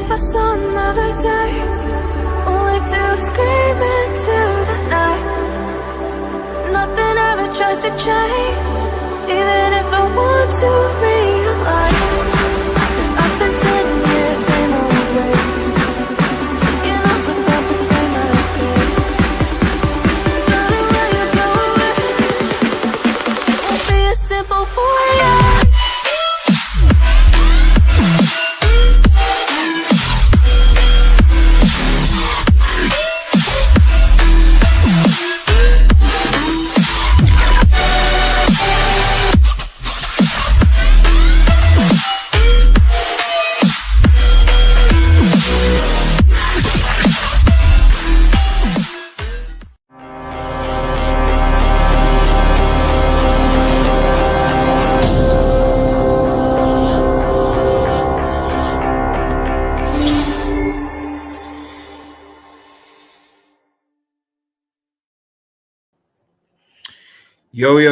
if I saw another day, only to scream into the night. Nothing ever tries to change, even if I want to realize. 'Cause I've been sitting here, same old ways, taking off without the same mistake. Darling, when you go away, it won't be as simple for you.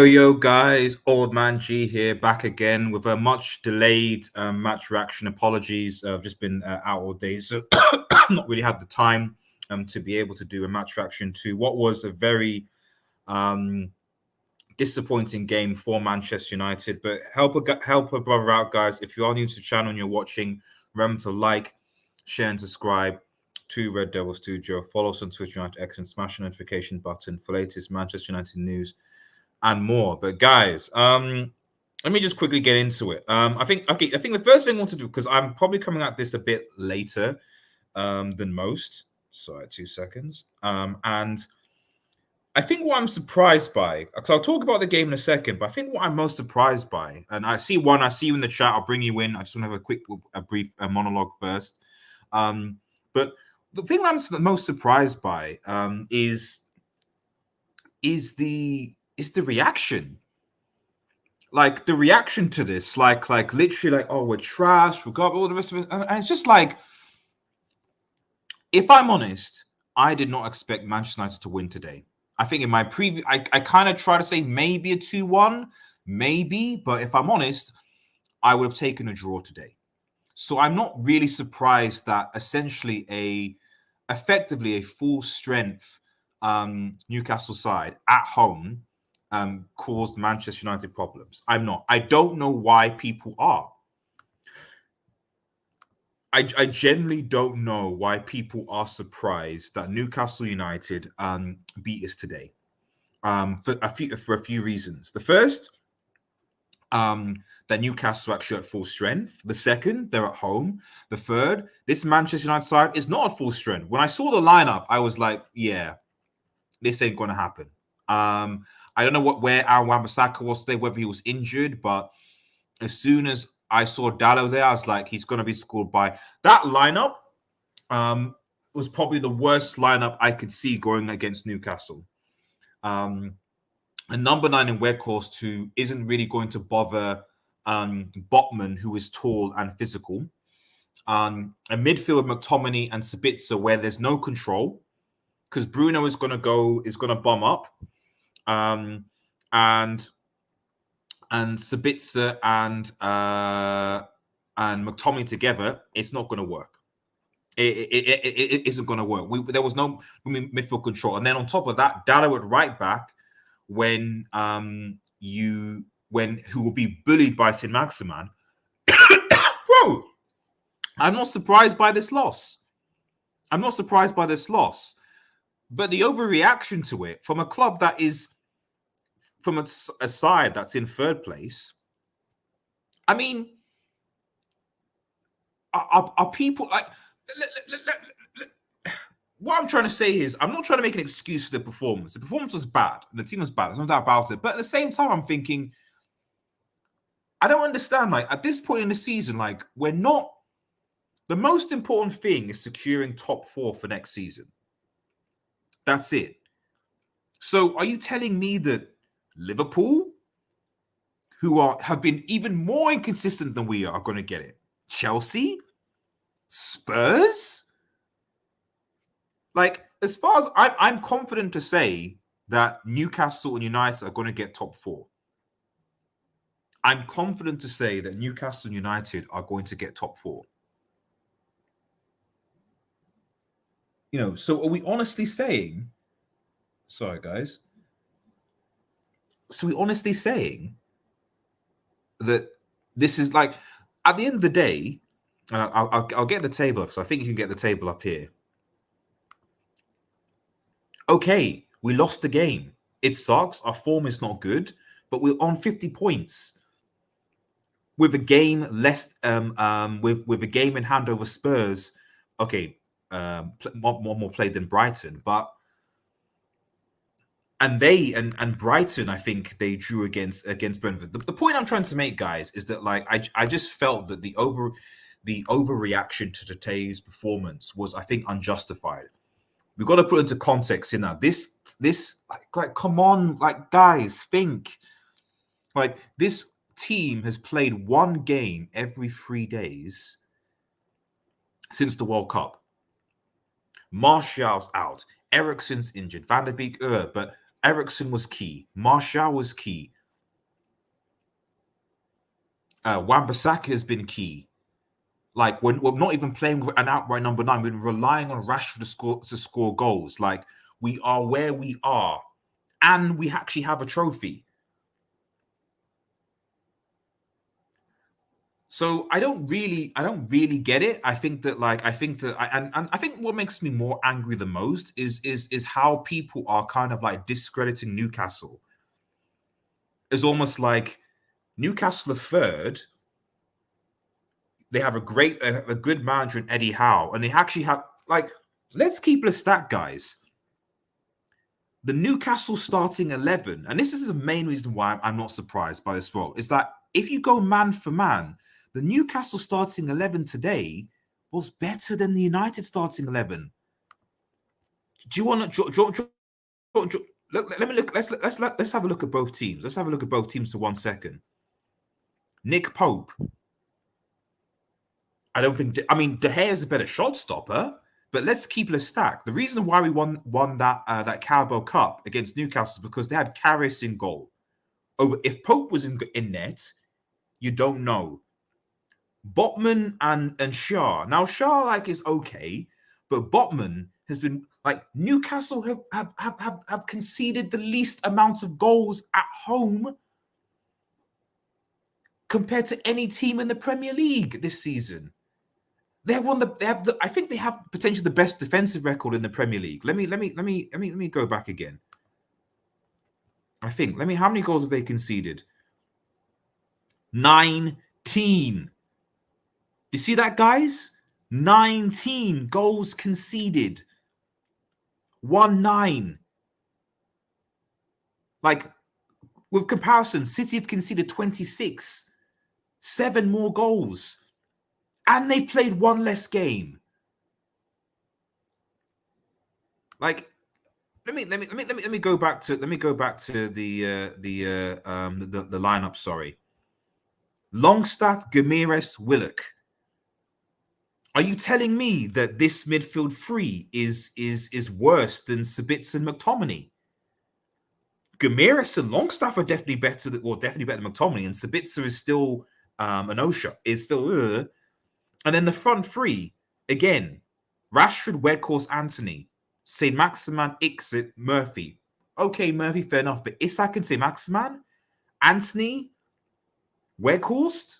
Yo, guys, Old Man G here, back again with a much delayed match reaction. Apologies, I've just been out all day, so not really had the time to be able to do a match reaction to what was a very disappointing game for Manchester United. But help a brother out, guys. If you are new to the channel and you're watching, remember to like, share, and subscribe to Red Devil Studio. Follow us on Twitter, United X, and smash the notification button for latest Manchester United news and more. But guys, let me just quickly get into it. I think the first thing I want to do, because I'm probably coming at this a bit later than most. Sorry, 2 seconds. And I think what I'm surprised by, because I'll talk about the game in a second, but I think what I'm most surprised by, and I see you in the chat, I'll bring you in. I just want to have a brief monologue first. But the thing I'm the most surprised by is the reaction. Like the reaction to this, like literally like, oh, we're trash, we got all the rest of it. And it's just like, if I'm honest, I did not expect Manchester United to win today. I think in my preview, I kind of try to say maybe a 2-1, maybe, but if I'm honest, I would have taken a draw today. So I'm not really surprised that essentially effectively a full strength Newcastle side at home caused Manchester United problems. I'm not. I don't know why people are. I generally don't know why people are surprised that Newcastle United beat us today. For a few reasons. The first, that Newcastle actually at full strength. The second, they're at home. The third, this Manchester United side is not at full strength. When I saw the lineup, I was like, yeah, this ain't going to happen. I don't know where Aaron Wan-Bissaka was today, whether he was injured, but as soon as I saw Dallo there, I was like, he's going to be scored by. That lineup was probably the worst lineup I could see going against Newcastle. And number 9 in Weghorst, who isn't really going to bother Botman, who is tall and physical. A midfield with McTominay and Sabitzer, where there's no control, because Bruno is going to bomb up. And Sabitzer and McTominay together, it's not going to work. It isn't going to work. There was no midfield control, and then on top of that, Dallo at right back, who will be bullied by Saint-Maximin. Bro, I'm not surprised by this loss. But the overreaction to it from a club that is, from a side that's in third place, I mean, are people like? What I'm trying to say is, I'm not trying to make an excuse for the performance. The performance was bad, and the team was bad. There's no doubt about it. But at the same time, I'm thinking, I don't understand. Like at this point in the season, like we're not. The most important thing is securing top 4 for next season. That's it. So, are you telling me that Liverpool, who have been even more inconsistent than we are going to get it? Chelsea? Spurs? Like, as far as I'm confident to say that Newcastle and United are going to get top 4. I'm confident to say that Newcastle and United are going to get top 4. So are we honestly saying? Sorry, guys. So we honestly saying that this is like, at the end of the day, I'll get the table up, because I think you can get the table up here. Okay, we lost the game. It sucks. Our form is not good, but we're on 50 points with a game less. With a game in hand over Spurs. Okay, more played than Brighton, but and Brighton, I think they drew against Brentford. The point I'm trying to make, guys, is that like I just felt that the overreaction to today's performance was, I think, unjustified. We've got to put into context in that this like come on, like, guys, think. Like, this team has played one game every 3 days since the World Cup. Martial's out. Eriksen's injured. Van der Beek, but Eriksen was key. Martial was key. Wan-Bissaka has been key. Like, we're not even playing with an outright number 9. We're relying on Rashford to score goals. Like, we are where we are, and we actually have a trophy. So I don't really get it. I think that what makes me more angry the most is how people are kind of like discrediting Newcastle. It's almost like Newcastle are third. They have a good manager in Eddie Howe, and they actually have, like, let's keep a stat, guys. The Newcastle starting 11, and this is the main reason why I'm not surprised by this role, is that if you go man for man, the Newcastle starting 11 today was better than the United starting 11. Do you want to? Let me look. Let's have a look at both teams. Let's have a look at both teams for 1 second. Nick Pope. I don't think. I mean, De Gea is a better shot stopper, but let's keep it a stack. The reason why we won that Carabao Cup against Newcastle is because they had Karius in goal. Oh, if Pope was in net, you don't know. Botman and Shaw. Now, Shaw, like, is okay, but Botman has been, like, Newcastle have conceded the least amount of goals at home compared to any team in the Premier League this season. I think they have potentially the best defensive record in the Premier League. Let me go back again. How many goals have they conceded? 19. You see that, guys? 19 goals conceded. 1-9. Like, with comparison, City have conceded 26. 7 more goals. And they played 1 less game. Like, let me go back to the lineup, sorry. Longstaff, Gamiris, Willock. Are you telling me that this midfield three is worse than Sabitzer and McTominay? Gamiris and Longstaff are definitely better than McTominay, and Sabitzer is still an OSHA, is still. And then the front three, again, Rashford, Weghorst, Anthony, say Maximan, Ixit, Murphy. Okay, Murphy, fair enough, but Isak can say Maximan, Anthony, Weghorst.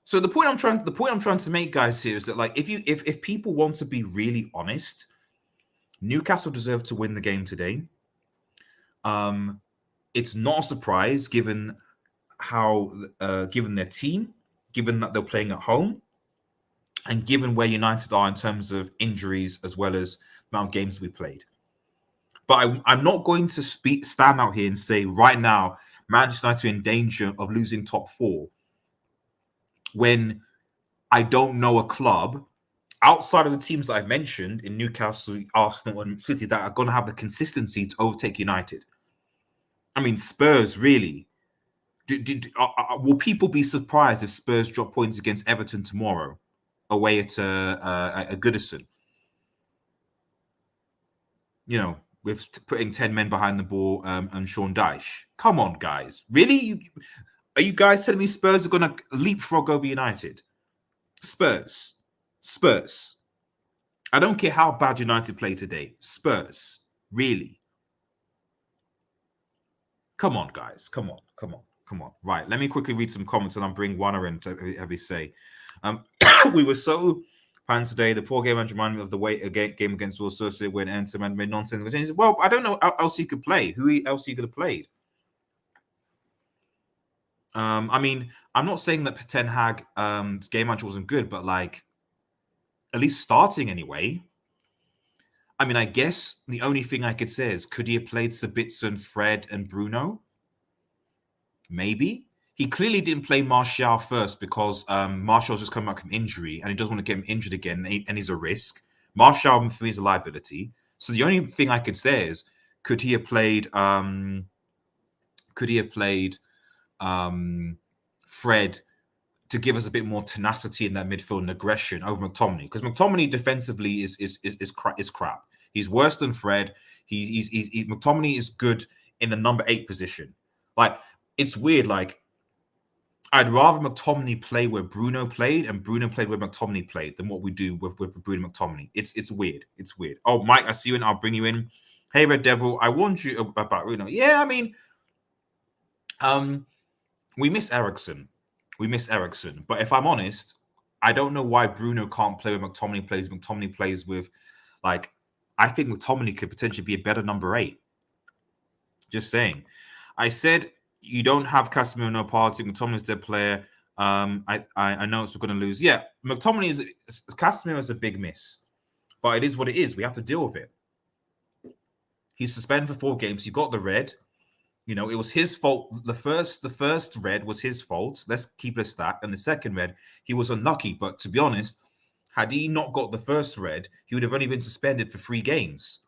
So the point I'm trying to make, guys, here is that, like, if people want to be really honest, Newcastle deserve to win the game today. It's not a surprise given how given their team, given that they're playing at home, and given where United are in terms of injuries as well as the amount of games we played. But I'm not going to stand out here and say right now Manchester United are in danger of losing top 4 when I don't know a club outside of the teams that I've mentioned in Newcastle, Arsenal, and City that are going to have the consistency to overtake United. I mean, Spurs, really. Will people be surprised if Spurs drop points against Everton tomorrow away at Goodison? You know, with putting 10 men behind the ball and Sean Dyche. Come on, guys. Really? Are you guys telling me Spurs are going to leapfrog over United? Spurs. I don't care how bad United play today. Spurs, really? Come on, guys. Come on. Come on. Come on. Right. Let me quickly read some comments and I'll bring Warner in to have his say. We were so fans today. The poor game reminded me of the way a game against Will Sociedad when Enterman made nonsense. Well, I don't know how else he could play. Who else he could have played? I mean, I'm not saying that Ten Hag game match wasn't good, but like at least starting anyway. I mean, I guess the only thing I could say is could he have played Sabitzer, Fred, and Bruno? Maybe. He clearly didn't play Martial first because Martial's just come back from injury and he doesn't want to get him injured again and he's a risk. Martial for me is a liability. So the only thing I could say is could he have played Fred to give us a bit more tenacity in that midfield and aggression over McTominay? Because McTominay defensively is crap. He's worse than Fred. McTominay is good in the number 8 position. Like, it's weird. Like, I'd rather McTominay play where Bruno played and Bruno played where McTominay played than what we do with Bruno McTominay. It's weird. It's weird. Oh, Mike, I see you and I'll bring you in. Hey, Red Devil, I warned you about Bruno. Yeah, I mean, we miss Eriksen. But if I'm honest, I don't know why Bruno can't play where McTominay plays. McTominay plays with, like, I think McTominay could potentially be a better number 8. Just saying. I said you don't have Casemiro, no party. McTominay's their player. I know it's we're going to lose. Yeah, Casemiro is a big miss, but it is what it is. We have to deal with it. He's suspended for 4 games. He got the red. You know, it was his fault. The first red was his fault. Let's keep it that. And the second red, he was unlucky. But to be honest, had he not got the first red, he would have only been suspended for 3 games.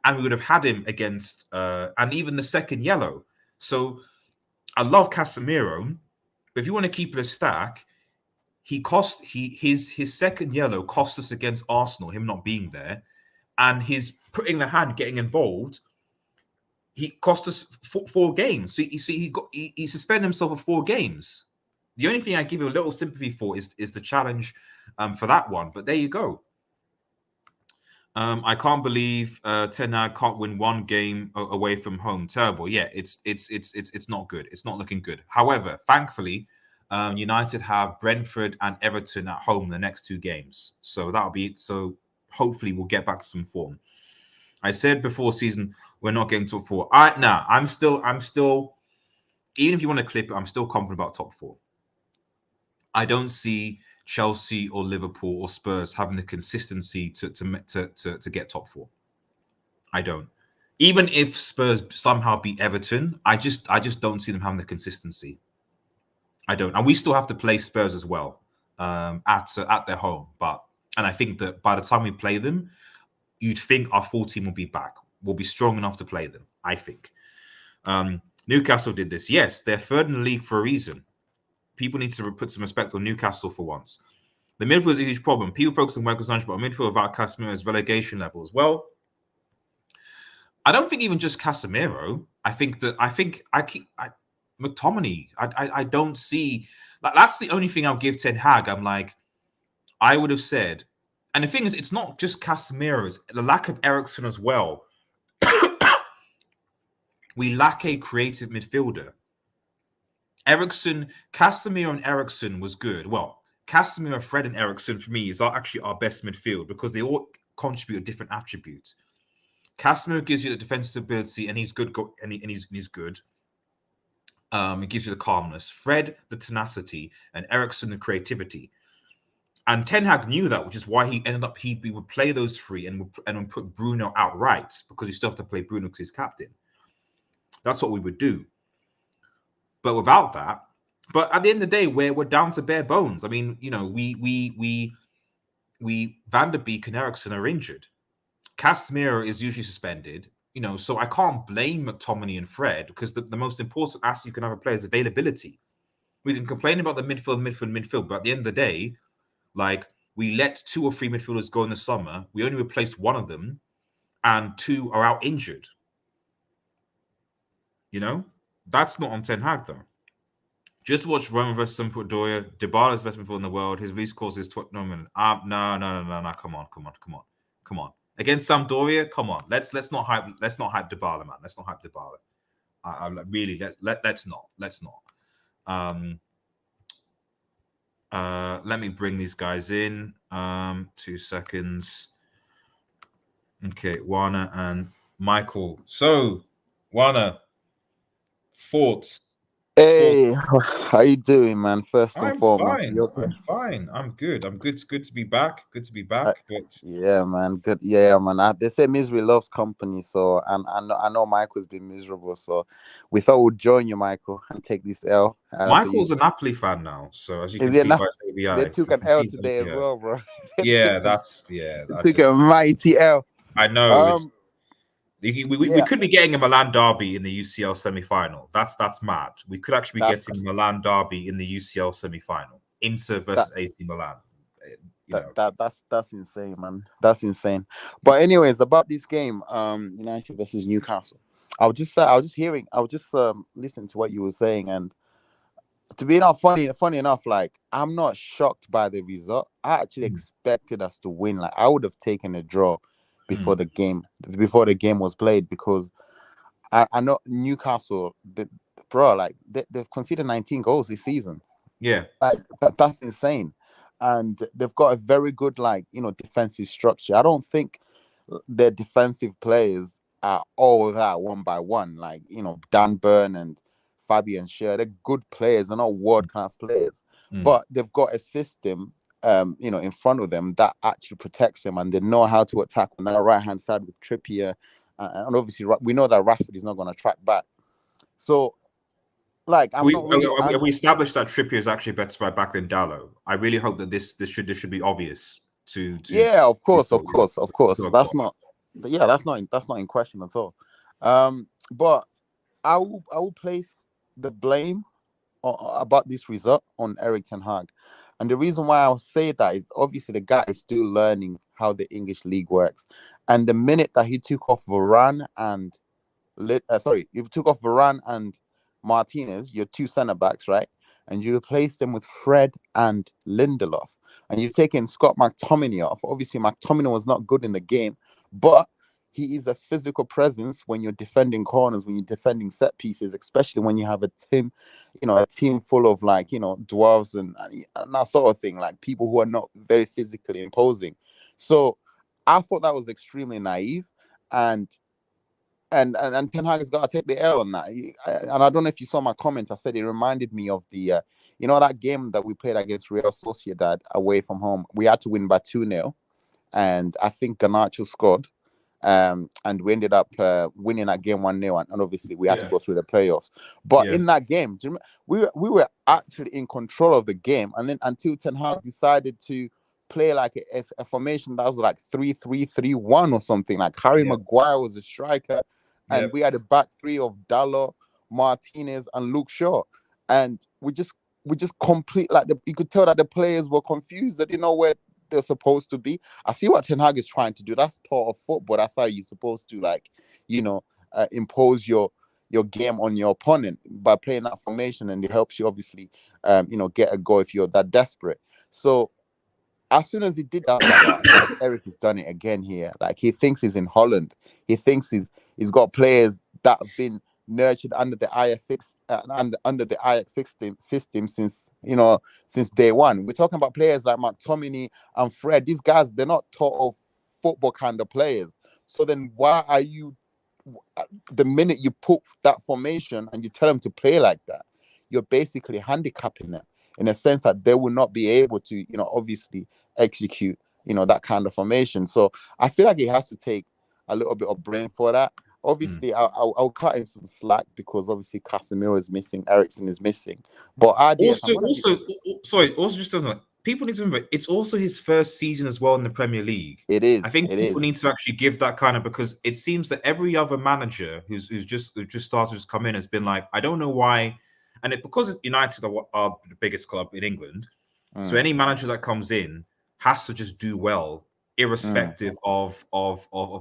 And we would have had him against, and even the second yellow. So I love Casemiro, but if you want to keep it a stack, his second yellow cost us against Arsenal, him not being there, and his putting the hand, getting involved, he cost us 4 games. So he suspended himself for 4 games. The only thing I give you a little sympathy for is the challenge for that one. But there you go. I can't believe Ten Hag can't win 1 game away from home. Terrible. Yeah, it's not good. It's not looking good. However, thankfully, United have Brentford and Everton at home the next 2 games. So that'll be it. So hopefully we'll get back to some form. I said before season we're not getting top 4. I'm still, even if you want to clip it, I'm still confident about top 4. I don't see Chelsea or Liverpool or Spurs having the consistency to get top 4. I don't. Even if Spurs somehow beat Everton, I just don't see them having the consistency. I don't. And we still have to play Spurs as well at their home. And I think that by the time we play them, you'd think our full team will be back. We'll be strong enough to play them, I think. Newcastle did this. Yes, they're 3rd in the league for a reason. People need to put some respect on Newcastle for once. The midfield is a huge problem. People focus on Michael Sanchez, but midfield without Casemiro is relegation levels. Well, I don't think even just Casemiro. McTominay. I don't see. Like, that's the only thing I'll give Ten Hag. I'm like, I would have said, and the thing is, it's not just Casemiro. It's the lack of Eriksen as well. We lack a creative midfielder. Casemiro and Eriksen was good. Well, Casemiro, Fred, and Eriksen for me is actually our best midfield because they all contribute a different attribute. Casemiro gives you the defensive ability, and he's good. And he's good. It gives you the calmness. Fred, the tenacity, and Eriksen, the creativity. And Ten Hag knew that, which is why he would play those 3 and put Bruno outright because you still have to play Bruno because he's captain. That's what we would do. But without that, but at the end of the day, we're down to bare bones. I mean, you know, we Van der Beek and Eriksen are injured. Casemiro is usually suspended, you know, so I can't blame McTominay and Fred because the most important asset you can have a player is availability. We can complain about the midfield, but at the end of the day, like, we let 2 or 3 midfielders go in the summer. We only replaced 1 of them, and 2 are out injured. You know, that's not on Ten Hag though. Just watch Roma versus Sampdoria. Dybala's best midfielder in the world. His release clause is no. Come on. Against Sampdoria, come on. Let's not hype. Let's not hype Dybala, man. Let's not hype Dybala. Really, let's not. Let me bring these guys in. 2 seconds. Okay, Wana and Michael. So, Wana, thoughts? Hey, how you doing, man? First and I'm foremost, fine. you okay? I'm fine. I'm good. It's good to be back. Good to be Uh, back. But yeah, man. Good. Yeah, man. They say misery loves company, so and I know Michael's been miserable, so we thought we'd join you, Michael, and take this L. So you Michael's a Napoli fan now. So as you can is it see now? by They ABI, took I an can L see his today as ABI. well, bro. Yeah, They I took just a mighty L. I know it's Um, we yeah, could be getting a Milan derby in the UCL semi-final. That's mad. We could actually be that's getting Milan derby in the UCL semi-final. Inter that versus AC Milan. You that know, that that's insane, man. That's insane. But anyways, about this game, United versus Newcastle. I was just listening to what you were saying, and to be not funny enough, like I'm not shocked by the result. I actually mm, expected us to win. Like I would have taken a draw before mm, the game was played because I know Newcastle, bro, like they've conceded 19 goals this season. yeah. Like that's insane, and they've got a very good defensive structure. I don't think their defensive players are all that one by one. Like Dan Burn and Fabian Schär, they're good players. They're not world class players, Mm. but they've got a system. In front of them that actually protects them, and they know how to attack on that right hand side with Trippier, and obviously we know that Rashford is not going to track back. So, like, I'm not really. We established that Trippier is actually better right back than Dallo. I really hope that this should be obvious to Yeah, of course, of people. Yeah. course, of course. Go on. That's not in question at all. But I will place the blame about this result on Eric Ten Hag, and the reason why I'll say that is obviously the guy is still learning how the English league works, and the minute that he took off Varane and you took off Varane and Martinez, your two centre backs, right? And you replaced them with Fred and Lindelof. And you've taken Scott McTominay off. Obviously, McTominay was not good in the game, but he is a physical presence when you're defending corners, when you're defending set pieces, especially when you have a team full of dwarves and that sort of thing, like people who are not very physically imposing. So I thought that was extremely naive. And Ten Hag has got to take the L on that. And I don't know if you saw my comment. I said it reminded me of that game that we played against Real Sociedad away from home. We had to win by 2-0, and I think Garnacho scored. And we ended up winning that game 1-0, and obviously we had to Yeah. go through the playoffs. But Yeah. in that game, do you remember, we were actually in control of the game, and then until Ten Hag decided to play like a formation that was like 3-3-3-1 or something. Like Harry Yeah. Maguire was a striker, Yeah. and we had a back three of Dallo, Martinez, and Luke Shaw, and we just complete you could tell that the players were confused. They didn't know where they're supposed to be. I see what Ten Hag is trying to do. That's part of football. That's how you're supposed to impose your game on your opponent by playing that formation, and it helps you obviously get a goal if you're that desperate. So as soon as he did that, I was like, oh, like Eric has done it again here. Like he thinks he's in Holland. He thinks he's got players that have been nurtured under the under the Ajax system since day one. We're talking about players like McTominay and Fred. These guys, they're not taught of football kind of players. So then why are you the minute you put that formation and you tell them to play like that, you're basically handicapping them in a sense that they will not be able to, obviously execute, that kind of formation. So I feel like he has to take a little bit of brain for that. Mm. Obviously, I'll cut him some slack because obviously Casemiro is missing, Ericsson is missing. But RDS, I'm Also, gonna give also, sorry. Also, just don't know. People need to remember it's also his first season as well in the Premier League. it I is, think it people is. need to actually give that kind of because it seems that every other manager who just started to come in has been like, I don't know why, and because United are the biggest club in England, so Mm, any manager that comes in has to just do well, mm, irrespective of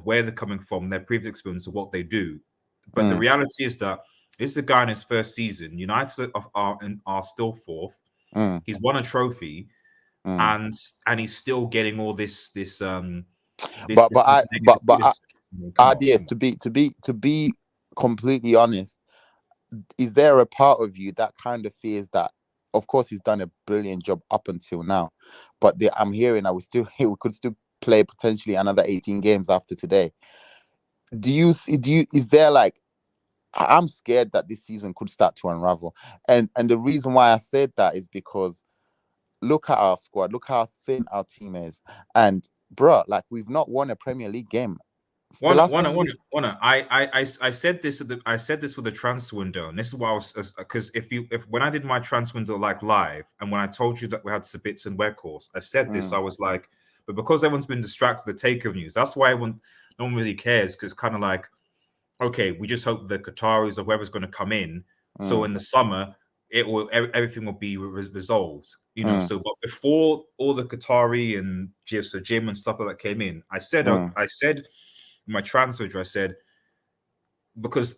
where they're coming from, their previous experience, of what they do. But the mm, reality is that This is a guy in his first season. United are still fourth. Mm, He's won a trophy, mm. and he's still getting all this But I negative but criticism. I mean, come on, RDS, come on. to be completely honest, is there a part of you that kind of fears that, of course, he's done a brilliant job up until now, but I'm hearing that we could still play potentially another 18 games after today. Is there like, I'm scared that this season could start to unravel, and the reason why I said that is because look at our squad, look how thin our team is, and bruh, like we've not won a Premier League game. The last Premier League. I said this I said this for the transfer window, and this is why I was, because if when I did my transfer window like live, and when I told you that we had Sabitz and Weghorst, I said this. I was like, but because everyone's been distracted with the takeover news, that's why no one really cares, because kind of like, okay, we just hope the Qataris or whoever's going to come in. So in the summer, everything will be resolved, you know. So, but before all the Qatari and Jim and stuff like that came in, I said in my transfer, I said, because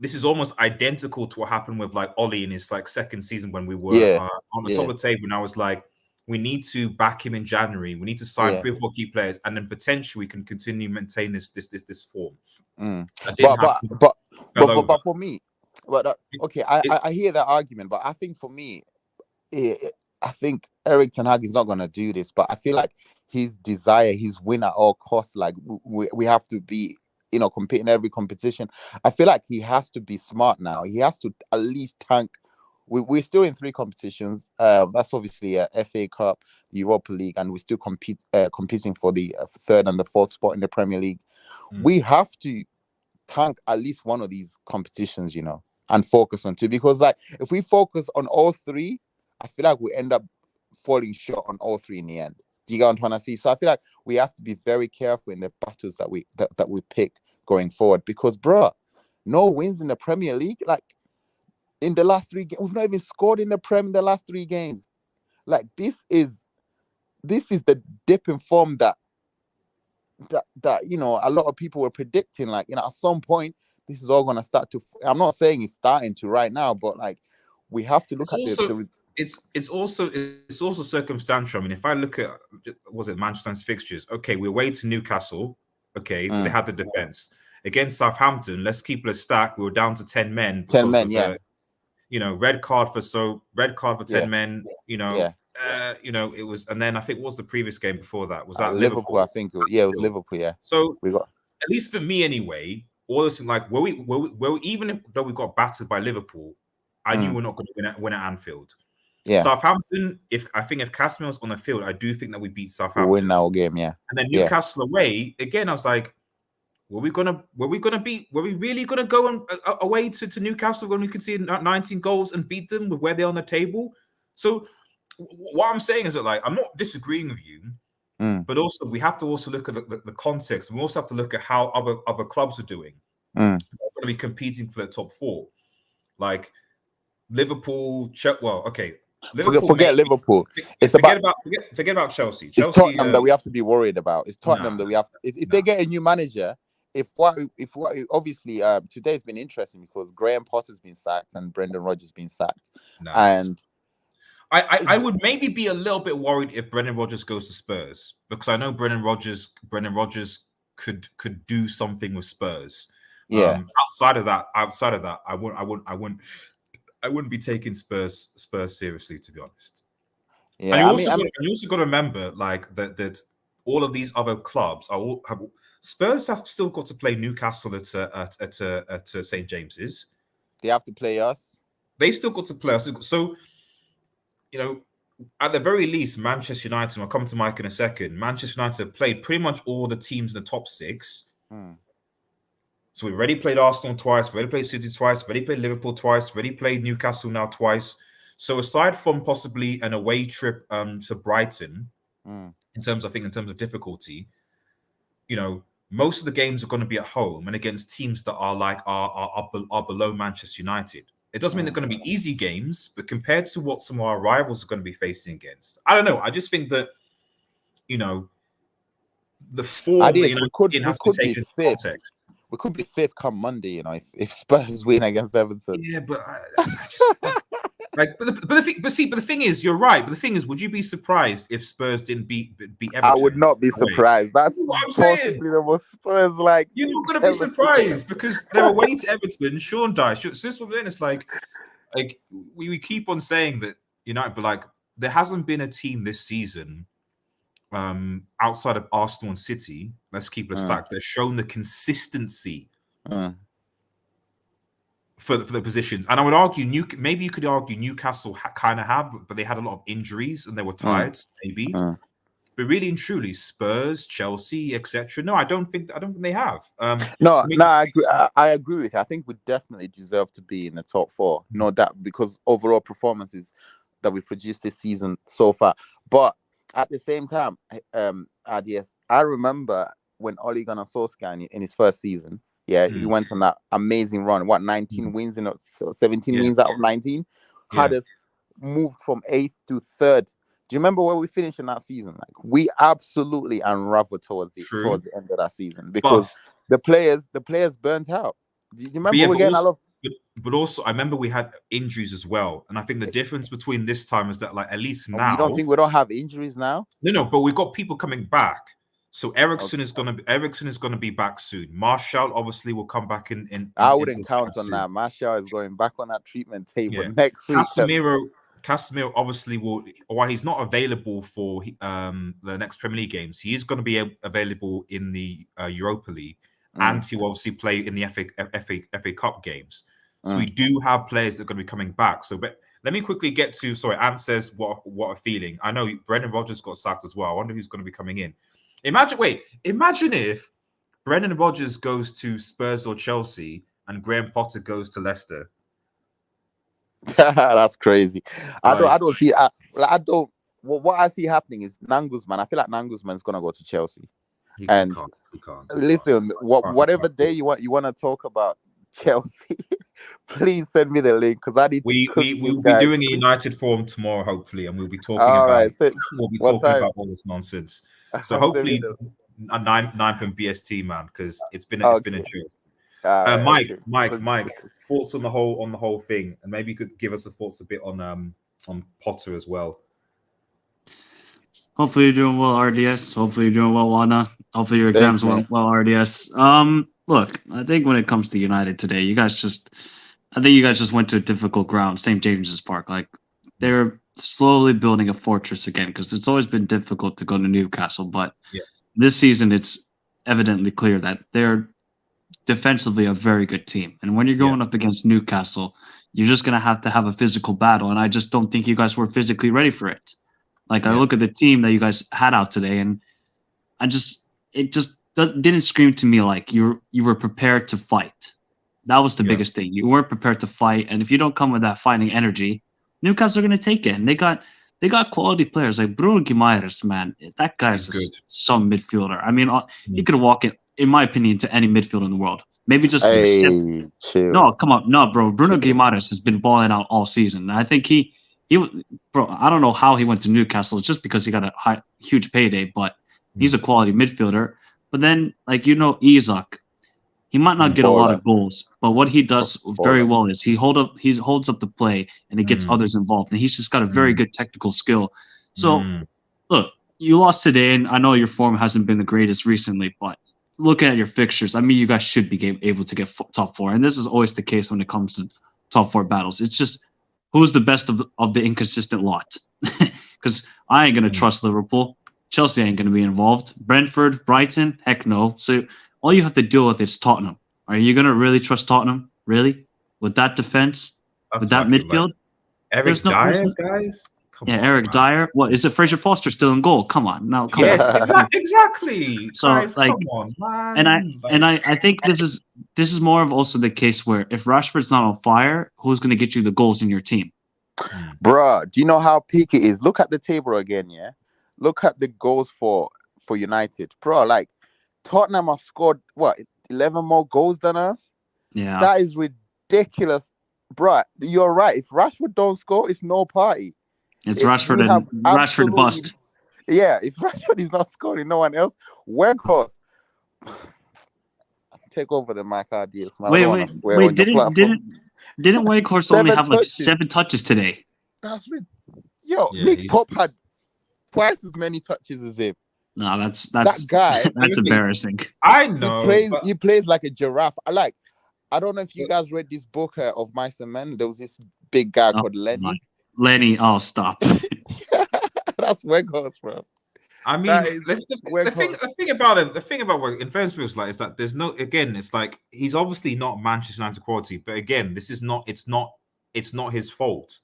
this is almost identical to what happened with like Ollie in his like second season when we were on the top of the table, and I was like, we need to back him in January. We need to sign 3 or 4 key players, and then potentially we can continue maintain this form. But for me, okay, I hear that argument, but I think for me, I think Erik ten Hag is not going to do this, but I feel like his desire, his win at all costs, like we have to be, compete in every competition. I feel like he has to be smart now. He has to at least tank. We're still in 3 competitions. That's obviously a FA Cup, the Europa League, and we're still competing for the 3rd and the 4th spot in the Premier League. We have to tank at least one of these competitions, and focus on 2, because like if we focus on all 3, I feel like we end up falling short on all 3 in the end. Do you get what I'm trying to see? So I feel like we have to be very careful in the battles that we pick going forward, because no wins in the Premier League. Like in the last 3 games, we've not even scored in the Prem in the last 3 games. Like this is the dip in form that a lot of people were predicting. Like, at some point this is all going to start to, I'm not saying it's starting to right now, but like we have to look it's also circumstantial. I mean, if I look at, was it Manchester's fixtures? Okay, we're away to Newcastle. Okay, but they had the defense against Southampton. Let's keep it a stack. We were down to 10 men because 10 men, red card for 10 men. It was, and then I think what was the previous game before that? Was that Liverpool? I think it was Liverpool. Yeah. So we got, at least for me anyway, all this like where we even though we got battered by Liverpool, I knew we're not going to win at Anfield. Yeah. Southampton, if Casemiro was on the field, I do think that we beat Southampton. We'll win our game, yeah. And then Newcastle away, again, I was like, were we really gonna go away to Newcastle when we could see 19 goals and beat them with where they're on the table? So what I'm saying is that, like, I'm not disagreeing with you, but also we have to also look at the context. We also have to look at how other clubs are doing. They're going to be competing for the top 4, like Liverpool. Liverpool, forget Liverpool. Forget about Chelsea. It's Tottenham that we have to be worried about. It's Tottenham that we have to, if they get a new manager. Obviously today's been interesting because Graham Potter's been sacked and Brendan Rodgers been sacked, and I would maybe be a little bit worried if Brendan Rodgers goes to Spurs, because I know Brendan Rodgers could do something with Spurs. Yeah. Outside of that, I wouldn't be taking Spurs seriously, to be honest. Yeah. And you also got to remember, like, that all of these other clubs Spurs have still got to play Newcastle at St. James's. They have to play us. They still got to play us. So, at the very least, Manchester United, and I'll come to Mike in a second, Manchester United have played pretty much all the teams in the top 6. So we've already played Arsenal twice, we've already played City twice, we've already played Liverpool twice, we've already played Newcastle now twice. So aside from possibly an away trip to Brighton, in terms of difficulty, most of the games are going to be at home and against teams that are below Manchester United. It doesn't mean they're going to be easy games, but compared to what some of our rivals are going to be facing against, I don't know. I just think that, the form we could be 5th. we could be fifth come Monday. You know, if Spurs win against Everton. Yeah, but like, but the thing is, you're right. But the thing is, would you be surprised if Spurs didn't beat Everton? I would not be away? surprised. That's what I'm saying. possibly the most Spurs like. You're not going to be surprised because they're away to Everton. Sean dies. So this one, it's like we keep on saying that United, but like there hasn't been a team this season outside of Arsenal and City. Let's keep it a stack. That's shown the consistency. For the positions, and I would argue maybe you could argue Newcastle kind of have, but they had a lot of injuries and they were tired, maybe. But really and truly, Spurs, Chelsea, etc. No, I don't think they have. No, I agree with you. I think we definitely deserve to be in the top four. No doubt, because overall performances that we produced this season so far. But at the same time, RDS, I remember when Ole Gunnar Solskjaer in his first season. Yeah, he went on that amazing run. 19 wins in 17 wins out of 19. Had us moved from 8th to 3rd. Do you remember where we finished in that season? Like we absolutely unraveled towards the end of that season because the players burnt out. Do you remember we getting a lot? But also, I remember we had injuries as well, and I think the difference between this time is that, like, at least now, you don't think we don't have injuries now? No, but we've got people coming back. So Eriksen is gonna be back soon. Martial obviously will come back in I wouldn't count on that. Martial is going back on that treatment table next week. Casemiro obviously will, while he's not available for the next Premier League games, he is going to be available in the Europa League, and he will obviously play in the FA Cup games. So we do have players that are going to be coming back. So, but let me quickly get to. Sorry, Ant says what a feeling. I know Brendan Rodgers got sacked as well. I wonder who's going to be coming in. Imagine if Brendan Rodgers goes to Spurs or Chelsea and Graham Potter goes to Leicester. That's crazy. Right. I don't see. What I see happening is Nangusman. I feel like Nangusman's gonna go to Chelsea. He can't. Listen, whatever day you want to talk about Chelsea, please send me the link because I need to. We'll be doing a United forum tomorrow, hopefully, and we'll be talking about all this nonsense. So hopefully, a 9 from BST, man, because it's been a joke. Mike, thoughts on the whole thing, and maybe you could give us a thoughts a bit on Potter as well. Hopefully you're doing well, RDS. Hopefully you're doing well, Wana. Hopefully your exams went well, RDS. Look, I think when it comes to United today, you guys just went to a difficult ground, St. James's Park. Like they're slowly building a fortress again because it's always been difficult to go to Newcastle, but this season it's evidently clear that they're defensively a very good team. And when you're going up against Newcastle, you're just going to have a physical battle. And I just don't think you guys were physically ready for it. Like I look at the team that you guys had out today, and it just didn't scream to me like you were prepared to fight. That was the biggest thing. You weren't prepared to fight. And if you don't come with that fighting energy, Newcastle are going to take it. And they got quality players like Bruno Guimaraes, man. That guy's some midfielder. I mean, he could walk in my opinion, to any midfielder in the world. Maybe just no, come on, no, bro. Bruno Guimaraes has been balling out all season. I think he, bro. I don't know how he went to Newcastle. It's just because he got a huge payday, but he's a quality midfielder. But then, like Isak, he might not get a lot of goals, but what he does very well is he holds up the play and he gets others involved, and he's just got a very good technical skill. So, look, you lost today, and I know your form hasn't been the greatest recently, but looking at your fixtures, I mean, you guys should be able to get top four, and this is always the case when it comes to top four battles. It's just who's the best of the inconsistent lot, because I ain't gonna trust Liverpool. Chelsea ain't gonna be involved. Brentford, Brighton, heck no. So all you have to deal with is Tottenham. Are you gonna really trust Tottenham? Really? With that defense? With that midfield? Eric Dyer, guys? Eric Dyer. What is it? Fraser Foster still in goal? Come on, now. Come on. Exactly. So guys, like, come on, man. And I think this is more of also the case where if Rashford's not on fire, who's going to get you the goals in your team? Bruh, do you know how peak it is? Look at the table again, yeah. Look at the goals for United, bro. Like Tottenham have scored 11 more goals than us. Yeah, that is ridiculous, bruh. You're right. If Rashford don't score, it's no party. It's Rashford and Rashford bust. Yeah, if Rashford is not scoring, no one else. Weghorst, Take over the mic, RDS, man. I Wait, don't want wait, to swear wait! on your platform. Didn't Wakehorse only 7 have like touches. 7 touches today? That's Yo, Yeah, Nick he's- Pope had twice as many touches as him. No, that's That guy. that's embarrassing. I know. He plays like a giraffe. I don't know if you guys read this book of Mice and Men. There was this big guy Oh, called Lenny. Lenny, oh stop! That's Weghorst, bro. I mean, That is the thing about him, the thing about in fairness to us, like, is that there's no, again, it's like he's obviously not Manchester United quality, but again, this is not, it's not his fault.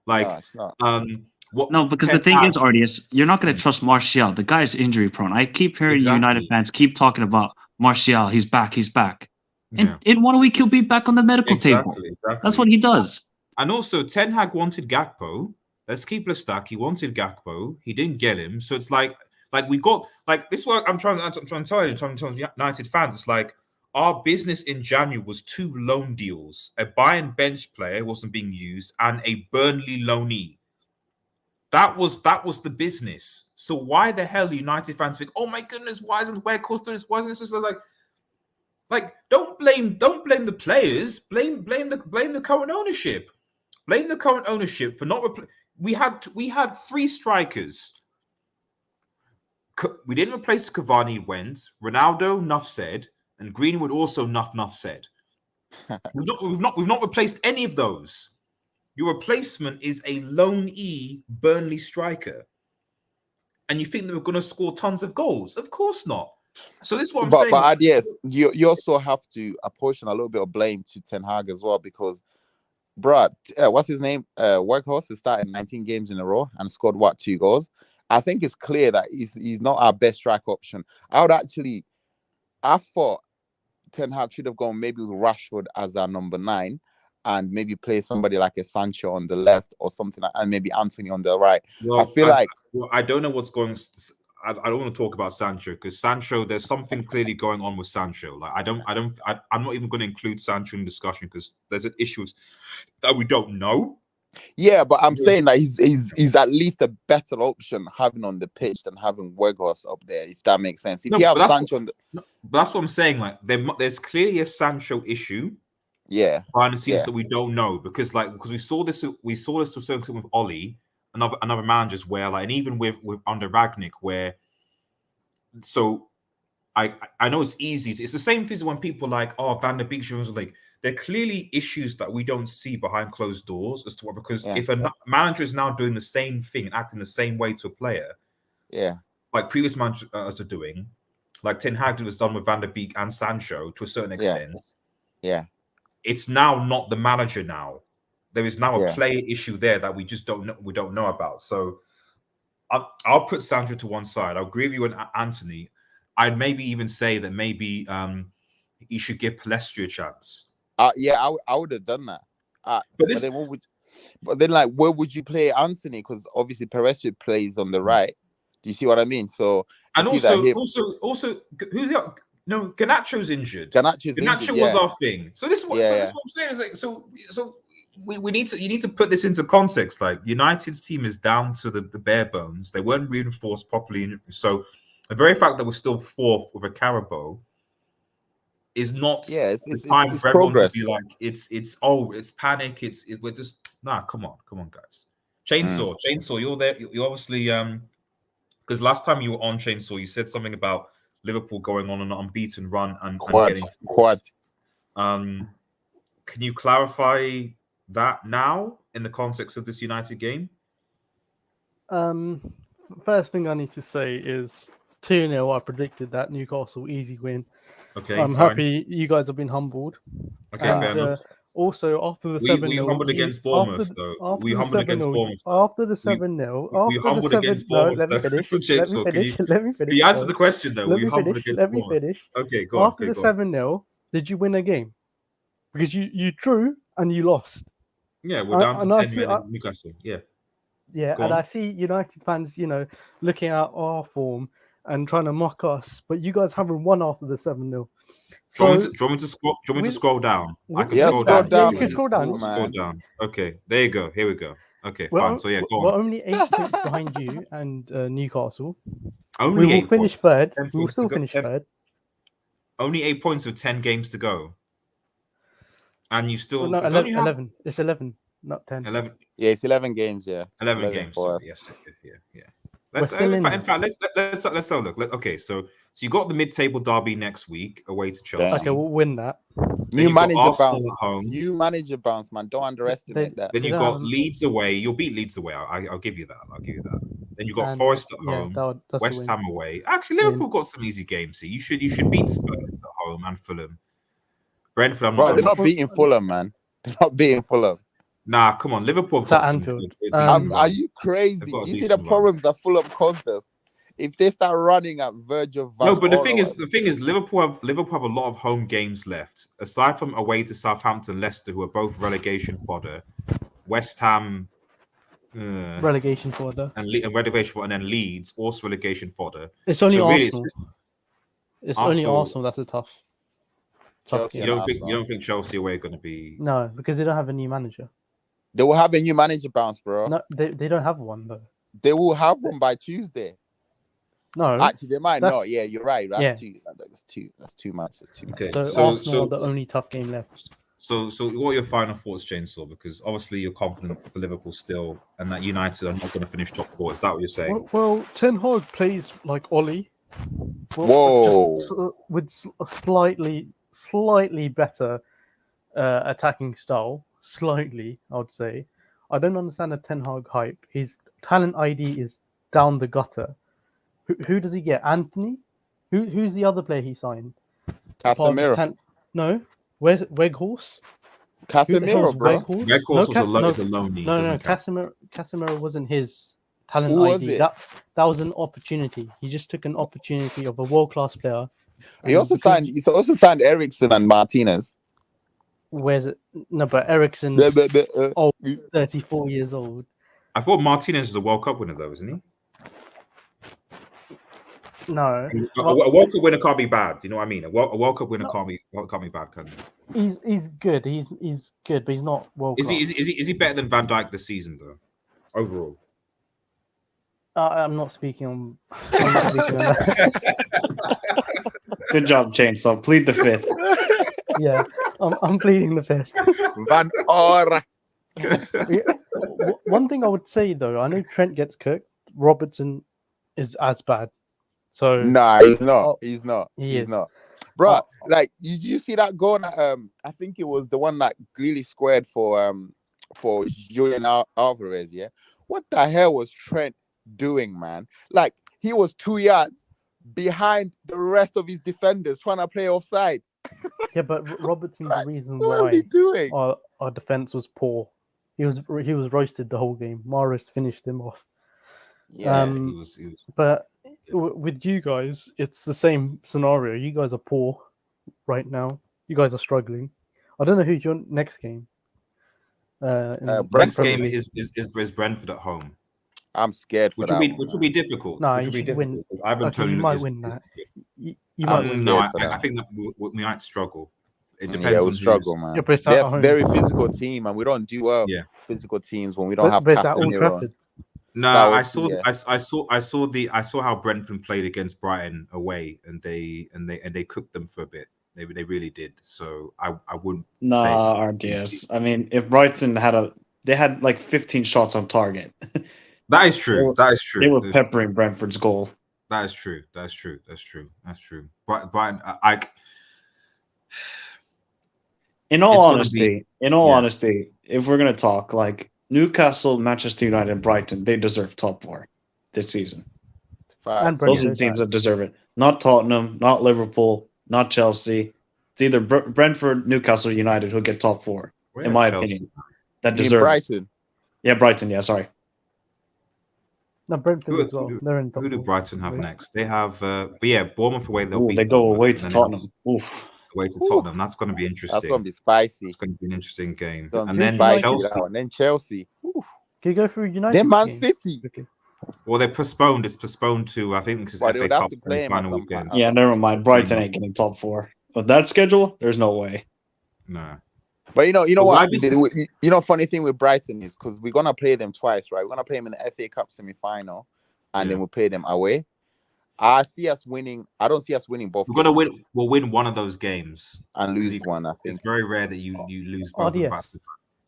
Like, No, it's not. No, because the thing is, RDS, you're not going to trust Martial. The guy is injury prone. I keep hearing United fans keep talking about Martial. He's back. He's back. And in 1 week, he'll be back on the medical table. That's what he does. And also, Ten Hag wanted Gakpo. Let's keep Lestat. He wanted Gakpo. He didn't get him. So it's like we got, like, this is what I'm trying to tell you, I'm trying to United fans. It's like our business in January was 2 loan deals: a Bayern bench player who wasn't being used and a Burnley loanee. That was the business. So why the hell United fans think, oh my goodness, why isn't Weghorst doing this? Why isn't this? Just like don't blame the players. Blame the current ownership. Blame the current ownership for not. We had 3 strikers. We didn't replace Cavani. Went Ronaldo. Nuff said, and Greenwood also. Nuff said. We've not replaced any of those. Your replacement is a loanee Burnley striker, and you think they were going to score tons of goals? Of course not. So this is what I'm saying. But yes, you also have to apportion a little bit of blame to Ten Hag as well, because, bruh, what's his name? Weghorst has started 19 games in a row and scored 2 goals. I think it's clear that he's not our best strike option. I thought Ten Hag should have gone maybe with Rashford as our number 9. And maybe play somebody like a Sancho on the left or something, and maybe Anthony on the right. Well, I don't know what's going. I don't want to talk about Sancho, because Sancho, there's something clearly going on with Sancho. Like I'm not even going to include Sancho in the discussion, because there's an issues that we don't know. Yeah, but I'm saying that he's at least a better option having on the pitch than having Weghorst up there, if that makes sense. If you have Sancho but that's what I'm saying. Like there's clearly a Sancho issue. Yeah, behind the scenes that we don't know, because we saw this to a certain extent with Ollie, another managers, where, like, and even with under Ragnick, where, so I know it's easy. It's the same thing as when people like, oh, Van der Beek, like, there are clearly issues that we don't see behind closed doors as to what, because if a manager is now doing the same thing and acting the same way to a player, like previous managers are doing, like Ten Hag was done with Van der Beek and Sancho to a certain extent. It's now not the manager now. There is now a player issue there that we just don't know about. So I'll put Sancho to one side. I'll agree with you on Anthony. I'd maybe even say that maybe he should give Palestri a chance. I would have done that. But then like, where would you play Anthony? Because obviously Palestri plays on the right. Do you see what I mean? So, and also who's the No, Garnacho's injured. Garnacho was our thing. So this is what I'm saying. Is like, so we need to, you need to put this into context. Like, United's team is down to the bare bones. They weren't reinforced properly. So the very fact that we're still 4th with a Carabao is not it's time for everyone progress. to be like, it's panic. We're just, come on, guys. Chainsaw, you're there. You're obviously because last time you were on Chainsaw, you said something about Liverpool going on an unbeaten run and getting quad. Can you clarify that now in the context of this United game? First thing I need to say is 2-0. I predicted that Newcastle easy win. Okay, I'm happy you guys have been humbled. Okay, fair enough. Also, after the 7-0, we humbled against Bournemouth, though. We humbled against Bournemouth. After the 7-0, we humbled against Bournemouth. Let me finish. Let me finish. Can you answer the question, though? Let me finish. Okay, go on. After the 7-0, did you win a game? Because you drew and you lost. Yeah, we're down to 10 men in Newcastle. Yeah. Yeah, and I see United fans, looking at our form and trying to mock us, but you guys haven't won after the 7-0. So, do you want me to scroll down? I can scroll down. down. You can scroll down. Scroll down. Okay, there you go. Here we go. Okay, fine. So yeah, go on. We're only 8 points behind you and Newcastle. Only we will finish third. We will still finish third. Only 8 points with 10 games to go. And you still Well, no, don't you have 11. It's 11, not 10. 11? Yeah, it's 11 games. Yeah, it's 11 games. for Sorry. us. Yes. Yeah. We're still in In fact, this. let's have a look. Okay, so you got the mid-table derby next week away to Chelsea. Okay, we'll win that. Then you've got Arsenal at home. New manager bounce, man. Don't underestimate that. Then They you've don't got have- Leeds away. You'll beat Leeds away. I'll give you that. Then you've got And, Forest at yeah, home. that's a West win. Ham away. Actually, Liverpool got some easy games. So you should beat Spurs at home and Fulham. Brentford, I'm Bro, not. they're not beating Fulham, man. They're not beating Fulham. Nah, come on. Liverpool have It's at got some. Anfield. Are you crazy? They've got a Do you see the decent problems that Fulham caused us? If they start running at Virgil van No, but the Aarons- thing is, Liverpool have a lot of home games left. Aside from away to Southampton, Leicester, who are both relegation fodder, West Ham, relegation fodder, and relegation fodder, and then Leeds, also relegation fodder. It's only So really, Arsenal. It's only Arsenal that's a tough Chelsea game. You don't think Chelsea away are going to be? No, because they don't have a new manager. They will have a new manager bounce, bro. No, they don't have one though. They will have one by Tuesday. No, Actually, they might That's- not. Yeah, you're right. That's yeah. two. That's too. That's too much. That's too much. Okay. So, So- Arsenal are the only tough game left. So what are your final thoughts, Chainsaw? Because obviously you're confident for Liverpool still, and that United are not going to finish top four. Is that what you're saying? Well, Ten Hag plays like Ollie. Whoa. Just with a slightly better attacking style. Slightly, I would say. I don't understand the Ten Hag hype. His talent ID is down the gutter. Who does he get? Anthony? Who's the other player he signed? Casemiro. No. Where's Weghorst? Casemiro, bro. Weghorst? Weghorst is a lonely. No. Casemiro wasn't his talent Who was ID. it? That was an opportunity. He just took an opportunity of a world-class player. He also signed Ericsson and Martinez. Where's it? No, but Eriksen's 34 years old. I thought Martinez is a World Cup winner, though, isn't he? No, A World Cup winner can't be bad. You know what I mean? A World Cup winner can't be bad, can he? he's good. He's good, but he's not world class. Is he better than Van Dijk this season though? Overall, I'm not speaking on. I'm not speaking on that. Good job, Chainsaw. Plead the fifth. Yeah, I'm pleading the fifth. Van Ora. One thing I would say though, I know Trent gets cooked. Robertson is as bad. So Nah, he's not. He's not. He He's is. not. Bro, like, did you see that goal that I think it was the one that Greeley squared for Julian Alvarez, yeah? What the hell was Trent doing, man? Like, he was 2 yards behind the rest of his defenders trying to play offside. yeah, but Robertson's the reason What was why he doing? our defense was poor. He was roasted the whole game. Morris finished him off. Yeah, he was. But with you guys, it's the same scenario. You guys are poor right now. You guys are struggling. I don't know who's your next game. Next game is Brentford at home. I'm scared for that. Which will be difficult. No, which you will be should difficult. win. Because Ivan Okay, Toney you might is- win is- that. You might win. No, scared for I that. think that we might struggle. It depends Yeah, on we'll who's- struggle, man. Yeah, but it's at They're a home. very physical team, and we don't do well Yeah. physical teams when we don't have But it's at Old Casemiro. Trafford. No, That I was- saw, yeah. I saw how Brentford played against Brighton away, and they cooked them for a bit. They really did. So I wouldn't. Nah, say RDS. I mean, if Brighton they had like 15 shots on target. that is true. That is true. They were That's- peppering Brentford's goal. That is true. That's true. Brighton, In all It's gonna honesty, yeah. honesty, if we're gonna talk like Newcastle, Manchester United, and Brighton, they deserve top four this season. And Those are the Brentford. teams that deserve it. Not Tottenham, not Liverpool, not Chelsea. It's either Brentford, Newcastle, United who get top four, Where in my Chelsea? opinion. That You mean deserve it. Brighton. Yeah, Brighton. Yeah, sorry. No, Brentford Who- as well. who- They're in top Who do four. Brighton have next? They have, but yeah, Bournemouth away. They'll Ooh, beat they go Bournemouth, away and to then Tottenham. Oof. Away to Oof. Tottenham. That's going to be interesting. That's gonna be spicy. It's going to be an interesting game. It's gonna And be then spicy, Chelsea. that one. Then Chelsea. Ooh. Can you go through United? Then Man games City. quickly? Well, they're postponed. It's postponed to I think it's Well, they FA would have Cup to play him at final some weekend. point. Yeah, never mind. Brighton ain't getting top four. With that schedule, there's no way. Nah. But you know But why what? this- Funny thing with Brighton is because we're gonna play them twice, right? We're gonna play them in the FA Cup semi-final, and Yeah. then we'll play them away. I see us winning. I don't see us winning both. We're gonna games win. We'll win one of those games and lose because one. I it's think. very rare that you lose both of them back RDS. to.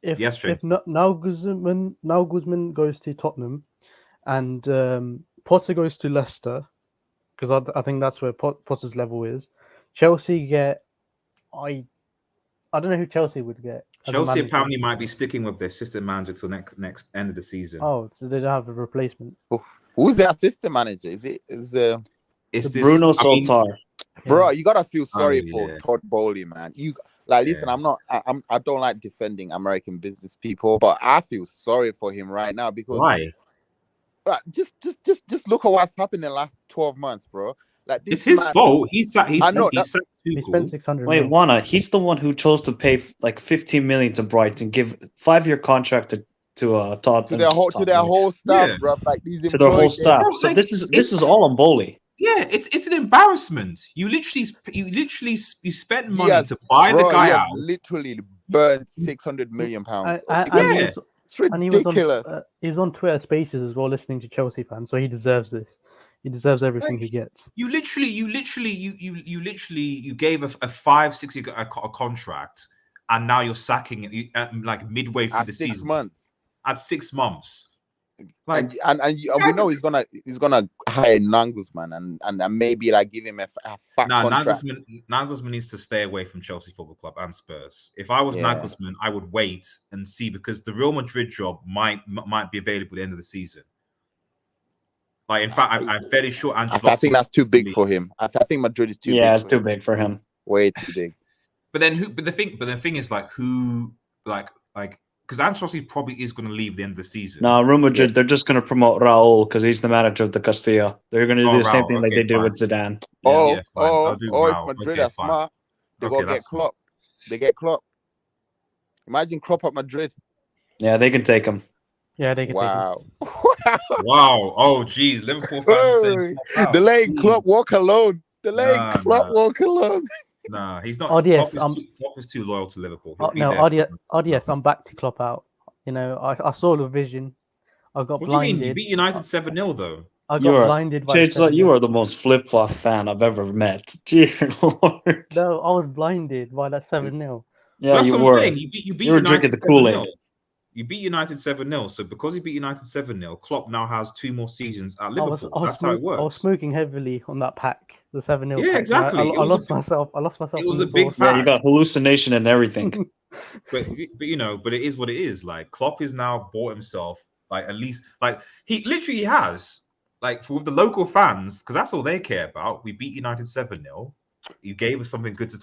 If Yes, Trent. now Guzman goes to Tottenham, and Potter goes to Leicester, because I think that's where Potter's level is. Chelsea get I don't know who Chelsea would get. as a Chelsea manager. apparently might be sticking with their assistant manager till next end of the season. Oh, so they don't have a replacement. Who's the assistant manager? Is It's Bruno this, I mean, Soltar. bro? You gotta feel sorry for yeah. Todd Bowley, man. You like listen. Yeah. I don't like defending American business people, but I feel sorry for him right now because Why? just look at what's happened in the last 12 months, bro. Like this It's his man, fault. He sacked I know, He spent 600 Wait, mil. Wana, he's the one who chose to pay like 15 million to Brighton, give 5-year contract to Todd to their whole staff, Yeah. bro. Like these to their whole employees. staff. Bro, So like, this is all on Bowley. Yeah, it's an embarrassment. You spent money Yes, to buy bro, the guy he has out. literally burned 600 million pounds. And Yeah. It's ridiculous. He was on Twitter Spaces as well, listening to Chelsea fans. So he deserves this. He deserves everything he gets. You gave a 5-6 year a contract, and now you're sacking it like midway through At the 6 season. months. At 6 months. Like, And we know he's gonna hire Nangusman and maybe like give him a fat contract. Nagelsmann needs to stay away from Chelsea Football Club and Spurs. If I was Nagelsmann, I would wait and see, because the Real Madrid job might be available at the end of the season. Like, in fact, I'm fairly sure Ancelotti. I think that's too big for him. I think Madrid is too big. Yeah, it's too big for him. Way too big. But the thing is, like, who, like because Ancelotti probably is going to leave the end of the season. No, Real Madrid, they're just going to promote Raul because he's the manager of the Castilla. They're going to do the same thing like they did with Zidane. If Madrid are smart, they go get Klopp. They get Klopp. Imagine Klopp at Madrid. Yeah, they can take him. Yeah, they can take him. Wow. Oh, geez. Liverpool fans saying, delaying Klopp walk alone. Walk alone. Nah, he's not. RDS, Klopp is too loyal to Liverpool. RDS, I'm back to Klopp out. You know, I saw the vision. I got What blinded. do you mean? You beat United 7-0 though. I got blinded by You are the most flip-flop fan I've ever met. Dear Lord. No, I was blinded by that 7-0. Yeah, That's you what were. I'm saying. You beat You were United drinking the 7-0. Kool-Aid. You beat United 7-0. So because he beat United 7-0, Klopp now has 2 more seasons at Liverpool. That's how it works. I was smoking heavily on that pack, the 7-0 Yeah, pack. exactly. I lost myself. It was in a the big sauce. pack. Yeah, you got hallucination and everything. but it is what it is. Like, Klopp has now bought himself, like, at least, like, he literally has, like, for the local fans, because that's all they care about. We beat United 7-0. You gave us something good to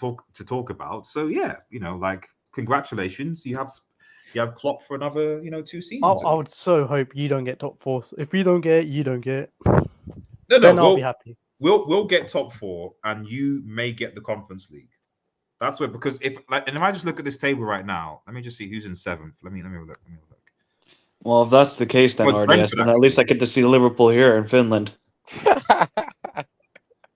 talk about. So yeah, like, congratulations. You have Klopp for another, 2 seasons. I would so hope you don't get top 4. If we don't get it, you don't get it. No, then I'll be happy. We'll get top 4, and you may get the Conference League. That's where, because and if I just look at this table right now, let me just see who's in 7th. Let me look. Well, if that's the case, then RDS, then at least I get to see Liverpool here in Finland.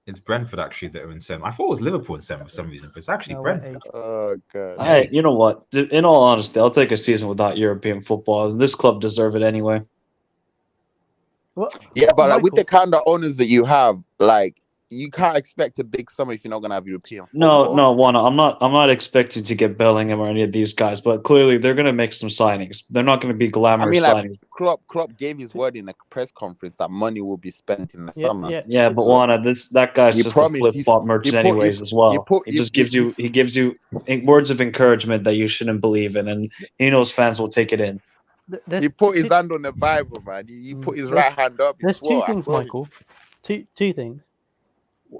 It's Brentford actually that are in 7th. I thought it was Liverpool in 7th for some reason, but it's actually Brentford. Oh god. Hey, you know what? In all honesty, I'll take a season without European football. This club deserve it anyway. What? Yeah, but like, with Michael, the kind of owners that you have, like, you can't expect a big summer if you're not gonna have European football. No, Juana, I'm not expecting to get Bellingham or any of these guys, but clearly they're gonna make some signings. They're not gonna be glamorous signings. Klopp gave his word in a press conference that money will be spent in the summer. Yeah, but Juana, that guy's just a flip-flop merchant anyways as well. He gives you words of encouragement that you shouldn't believe in, and he knows fans will take it in. He put his hand on the Bible, man. He put his right hand up. There's 2 things, Michael. Two things.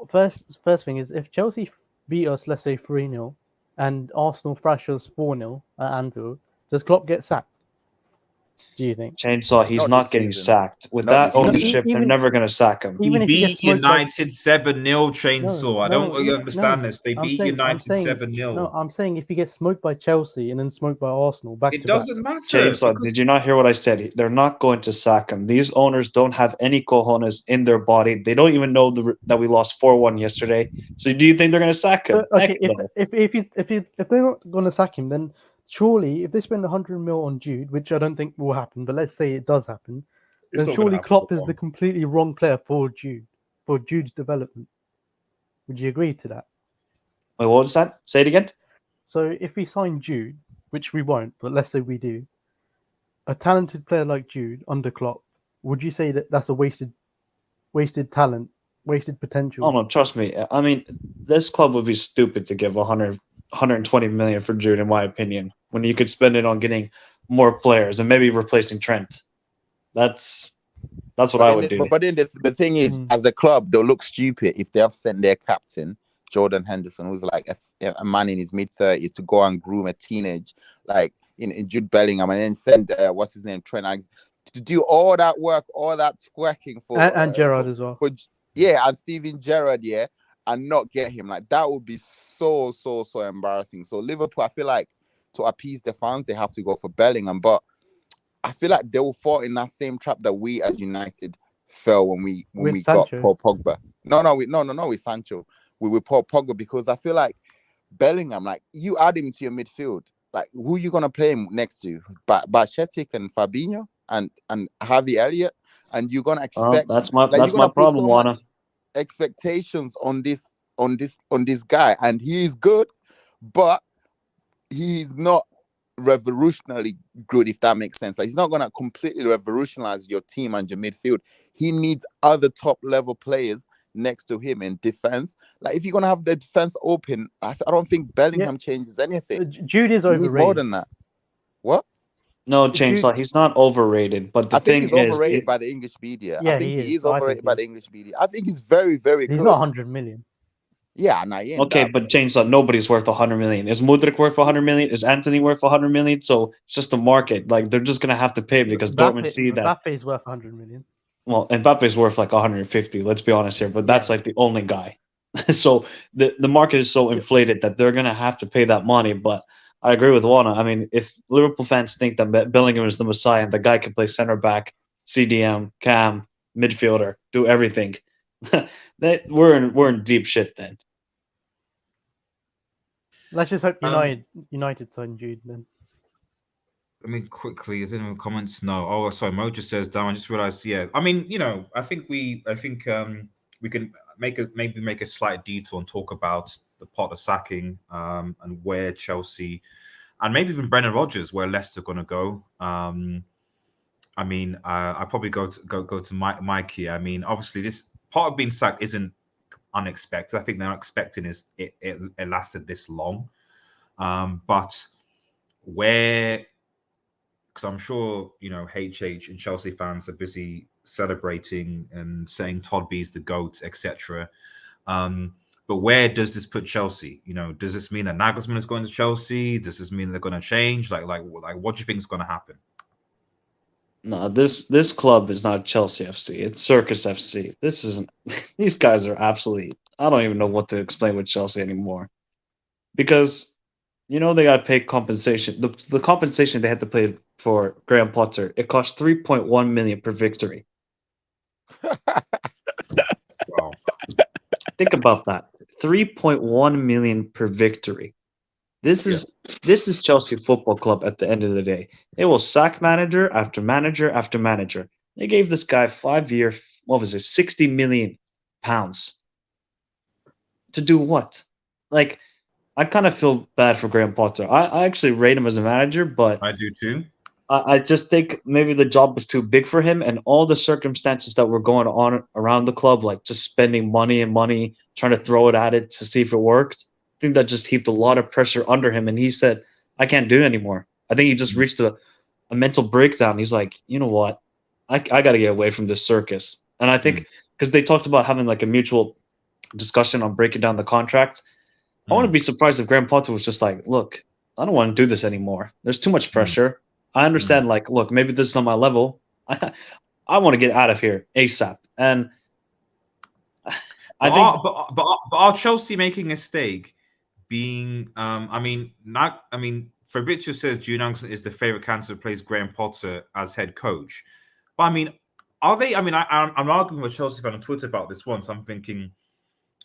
First thing is, if Chelsea beat us, let's say 3-0, and Arsenal thrash us 4-0 at Anfield, does Klopp get sacked? Do you think? Chainsaw, he's not getting sacked. With that ownership, they're never going to sack him. He beat United 7-0, Chainsaw. I don't really understand this. They beat United 7-0. No, I'm saying if he gets smoked by Chelsea and then smoked by Arsenal, it doesn't matter. Chainsaw, did you not hear what I said? They're not going to sack him. These owners don't have any cojones in their body. They don't even know that we lost 4-1 yesterday. So do you think they're going to sack him? Okay, if they're not going to sack him, then surely if they spend 100 mil on Jude, which I don't think will happen, but let's say it does happen, then surely Klopp is the completely wrong player for Jude. for Jude's development. Would you agree to that? Wait, what was that? Say it again. So if we sign Jude, which we won't, but let's say we do, a talented player like Jude under Klopp, would you say that that's a wasted talent, wasted potential? Oh no, trust me. I mean, this club would be stupid to give 120 million for Jude, in my opinion, when you could spend it on getting more players and maybe replacing Trent. That's what I would do. But then the thing is, as a club, they'll look stupid if they have sent their captain, Jordan Henderson, who's like a man in his mid-30s, to go and groom a teenage, like in Jude Bellingham, and then send what's his name, Trent Alexander, to do all that work, all that twerking for and Gerrard as well. And Steven Gerrard, and not get him. Like, that would be so embarrassing. So Liverpool, I feel like, to appease the fans, they have to go for Bellingham, but I feel like they will fall in that same trap that we as United fell when we got Paul Pogba. No, with Sancho. With Paul Pogba, because I feel like Bellingham, like, you add him to your midfield, like, who are you gonna play him next to? Bachetic and Fabinho and Harvey Elliott, and you're gonna expect that's my problem, Juana. Expectations on this guy, and he is good, but he's not revolutionarily good, if that makes sense. Like, he's not gonna completely revolutionize your team and your midfield. He needs other top level players next to him in defense. Like, if you're gonna have the defense open, I don't think Bellingham changes anything. Jude is overrated. More than that. What? No, Chainsaw, he's not overrated, but the thing is, he's overrated by the English media. Yeah, I think he is I overrated by the English media. I think he's very, very good. He's not 100 million. Yeah, no, he ain't okay, that, but Chainsaw, nobody's worth 100 million. Is Mudryk worth 100 million? Is Anthony worth 100 million? So it's just the market. Like, they're just gonna have to pay because Dortmund see that. Mbappe's worth 100 million. Well, Mbappe's worth like 150. Let's be honest here, but that's like the only guy. So the market is so inflated that they're gonna have to pay that money. But I agree with Juana. I mean, if Liverpool fans think that Bellingham is the Messiah and the guy can play center back, CDM, cam, midfielder, do everything, we're in deep shit then. Let's just hope United sign Jude then. I mean, quickly, is there any comments? No. Oh, sorry. Mo just says, "Damn, I just realized." Yeah, I mean, I think we can make a slight detour and talk about the Potter sacking and where Chelsea and maybe even Brendan Rodgers, where Leicester going to go. I mean, I probably go to Mike here. I mean, obviously, this part of being sacked isn't unexpected. I think they're not expecting it lasted this long, but where. Because I'm sure, HH and Chelsea fans are busy celebrating and saying Todd B's the GOAT, etc. But where does this put Chelsea? Does this mean that Nagelsmann is going to Chelsea? Does this mean they're going to change? Like, what do you think is going to happen? No, this club is not Chelsea FC. It's Circus FC. This isn't. These guys are absolutely. I don't even know what to explain with Chelsea anymore, because. They got to pay compensation. The compensation they had to pay for Graham Potter, it cost 3.1 million per victory. Wow. Think about that. 3.1 million per victory. This is Chelsea Football Club at the end of the day. They will sack manager after manager after manager. They gave this guy 5-year, 60 million pounds. To do what? Like, I kind of feel bad for Graham Potter. I actually rate him as a manager, but I do too. I just think maybe the job was too big for him, and all the circumstances that were going on around the club, like just spending money, trying to throw it at it to see if it worked. I think that just heaped a lot of pressure under him, and he said, "I can't do it anymore." I think he just reached a mental breakdown. He's like, you know what? I got to get away from this circus. And I think because they talked about having like a mutual discussion on breaking down the contract. I wouldn't be surprised if Graham Potter was just like, look, I don't want to do this anymore. There's too much pressure. I understand, like, look, maybe this is not my level. I want to get out of here ASAP. And I think... But are Chelsea making a stake being... Fabrizio says Jude Nagelsmann is the favorite candidate to replace Graham Potter as head coach. But, I mean, are they... I mean, I'm arguing with Chelsea fan on Twitter about this once. I'm thinking...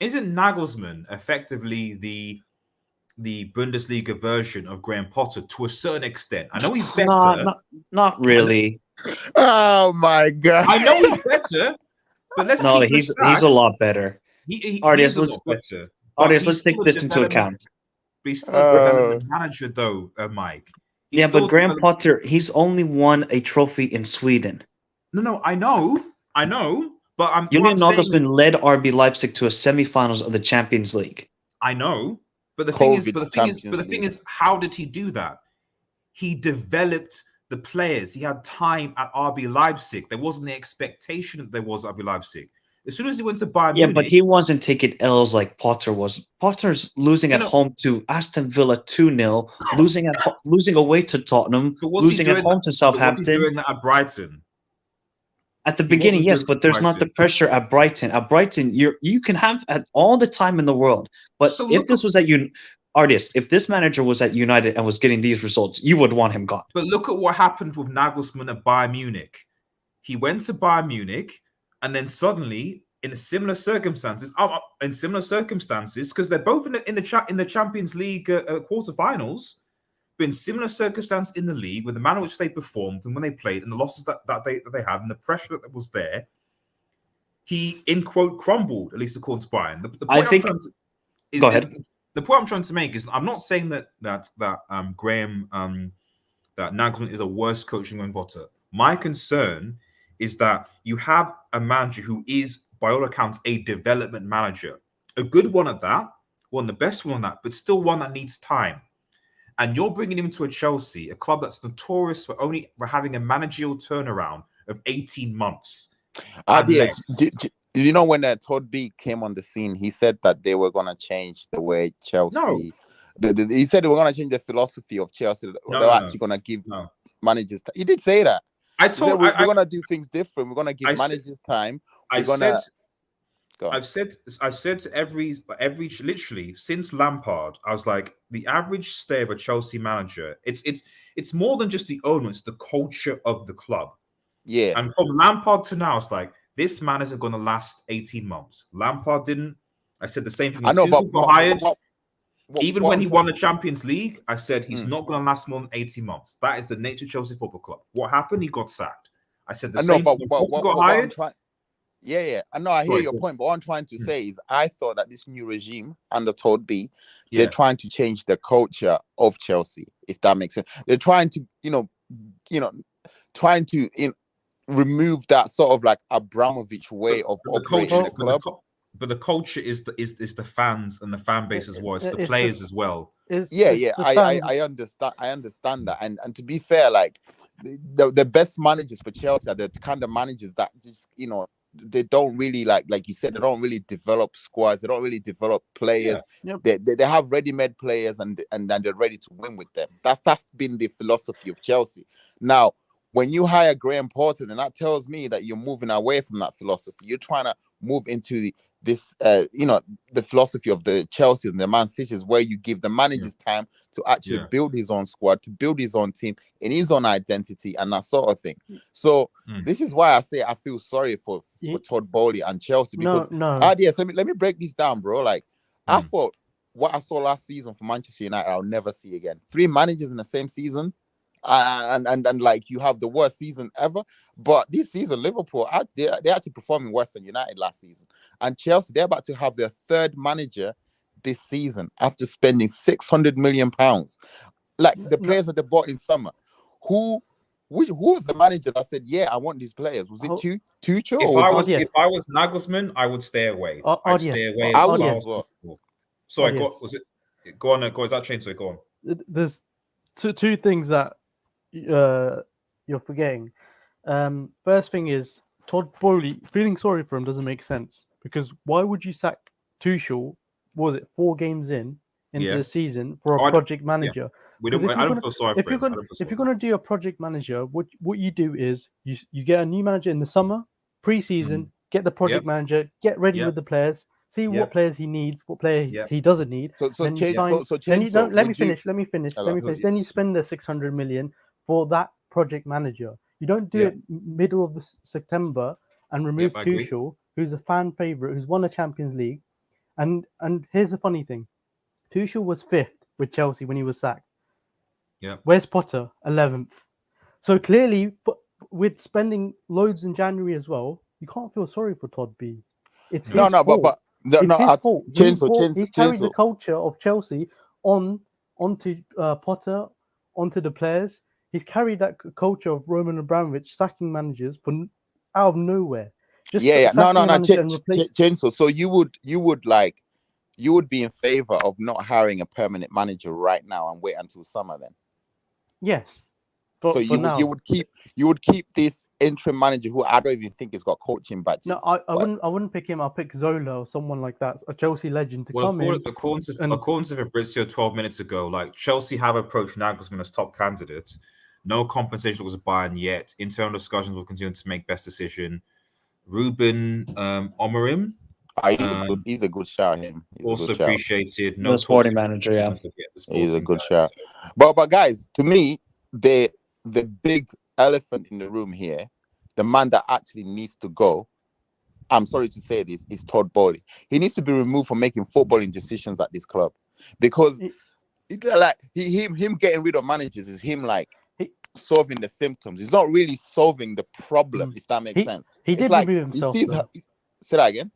Isn't Nagelsmann effectively the Bundesliga version of Graham Potter to a certain extent? I know he's better. Not really. Oh my God! I know he's better, But let's No, keep the he's sack. a lot better. He Ardius, is a lot better. But Ardius, he's let's take still a this into development. account. But he's still a development manager, though, Mike. He's Yeah, still but a Graham development- Potter, he's only won a trophy in Sweden. No, I know. But what Julian I'm saying is, Nagelsmann led RB Leipzig to a semifinals of the Champions League. I know. But the COVID thing is, how did he do that? He developed the players. He had time at RB Leipzig. There wasn't the expectation that there was at RB Leipzig. As soon as he went to Bayern Yeah, Munich, but he wasn't taking L's like Potter was. Potter's losing at home to Aston Villa 2-0, losing away to Tottenham, losing at home to Southampton. Was he doing that at Brighton? At the beginning, yes, but there's not the pressure at Brighton. At Brighton, you can have all the time in the world. But So if this was at Ardius, if this manager was at United and was getting these results, you would want him gone. But look at what happened with Nagelsmann at Bayern Munich. He went to Bayern Munich, and then suddenly, in similar circumstances, because they're both in the Champions League quarterfinals, but in similar circumstances in the league, with the manner in which they performed and when they played, and the losses that they had, and the pressure that was there, he in quote crumbled, at least according to Bayern. Go ahead. The point I'm trying to make is I'm not saying that Graham that Nagelsmann is a worse coach than Graham Potter. My concern is that you have a manager who is, by all accounts, a development manager, a good one at that, one the best one at that, but still one that needs time. And you're bringing him into a Chelsea, a club that's notorious for having a managerial turnaround of 18 months. Yes. You know, when Todd B came on the scene, he said that they were going to change the way Chelsea. No. He said they were going to change the philosophy of Chelsea. They were actually going to give managers time. He did say that. We're going to do things different. We're going to give managers time. I've said to every literally since Lampard, I was like, the average stay of a Chelsea manager, it's more than just the owner, it's the culture of the club. Yeah. And from Lampard to now, it's like, this man isn't going to last 18 months. Lampard didn't. I said the same thing. I know, but even when he won the Champions League, I said he's not going to last more than 18 months. That is the nature of Chelsea Football Club. What happened? He got sacked. I said the same thing. When got hired. I know. I hear your point, but what I'm trying to say is, I thought that this new regime under Todd B, they're trying to change the culture of Chelsea. If that makes sense, they're trying to, remove that sort of like Abramovich way of operating the club. But the culture is the fans and the fan base as well. It's the players as well. I understand that. And to be fair, like the best managers for Chelsea are the kind of managers that just, they don't really like you said, they don't really develop squads. They don't really develop players. Yeah. Yep. They have ready-made players and they're ready to win with them. That's been the philosophy of Chelsea. Now, when you hire Graham Potter, then that tells me that you're moving away from that philosophy. You're trying to move into the philosophy of the Chelsea and the Man Cities, where you give the managers time to actually build his own squad, to build his own team in his own identity and that sort of thing. So this is why I say I feel sorry for Todd Bowley and Chelsea, because let me break this down, bro. Like I thought what I saw last season for Manchester United, I'll never see again. 3 managers in the same season. And like you have the worst season ever, but this season Liverpool they're actually performing worse than United last season, and Chelsea, they're about to have their 3rd manager this season after spending £600 million. Like the players that they bought in summer, who was the manager that said, I want these players? Was it Tuchel? If I was Nagelsmann, I would stay away. I'd stay away. I would as well. Sorry, go on. Is that change? So go on. There's two things that you're forgetting. First thing is, Todd Bowley, feeling sorry for him doesn't make sense, because why would you sack Tuchel? Was it 4 games into the season for a project manager? I don't feel sorry for him. If you're going to do a project manager, what you do is you get a new manager in the summer, pre-season, get the project manager, get ready with the players, see what players he needs, what players he doesn't need. Let me finish. Then you spend the 600 million for that project manager. You don't do it middle of the September and remove Tuchel, who's a fan favorite, who's won a Champions League. And here's the funny thing: Tuchel was 5th with Chelsea when he was sacked. Yeah. Where's Potter? 11th. So clearly, with spending loads in January as well, you can't feel sorry for Todd B. It's No, his fault. but It's his fault. He's carried the Chainsaw. culture of Chelsea onto Potter, onto the players. He's carried that culture of Roman Abramovich sacking managers out of nowhere. Just No, sacking a manager and replacing. Chainsaw. So you would be in favor of not hiring a permanent manager right now and wait until summer then. Yes, but So for now, you would keep this interim manager who I don't even think has got coaching badges. no, I wouldn't pick him. I'll pick Zola or someone like that, a Chelsea legend to come in. According to Fabrizio 12 minutes ago, like Chelsea have approached Nagelsmann as top candidates. No compensation was Bayern yet. Internal discussions will continue to make best decision. Ruben Omorim. He's a good shout. Him also appreciated. No sporting manager, yeah. He's a good shout. But guys, to me, the big elephant in the room here, the man that actually needs to go, I'm sorry to say this, is Todd Bowley. He needs to be removed from making footballing decisions at this club, because him getting rid of managers is him solving the symptoms. He's not really solving the problem, if that makes sense. He did remove himself. Say that again.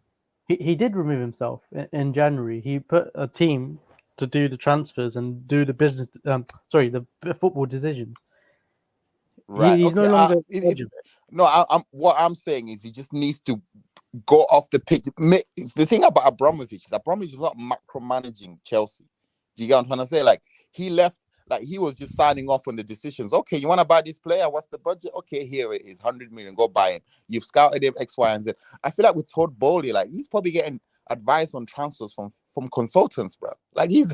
He did remove himself in January. He put a team to do the transfers and do the business. The football decisions. Right. He's no longer. What I'm saying is he just needs to go off the pitch. The thing about Abramovich is Abramovich was not micromanaging Chelsea. Do you get what I'm trying to say? Like, he left. Like, he was just signing off on the decisions. Okay, you want to buy this player? What's the budget? Okay, here it is, 100 million. Go buy him. You've scouted him X, Y, and Z. I feel like with Todd Bowley, like, he's probably getting advice on transfers from consultants, bro. Like, you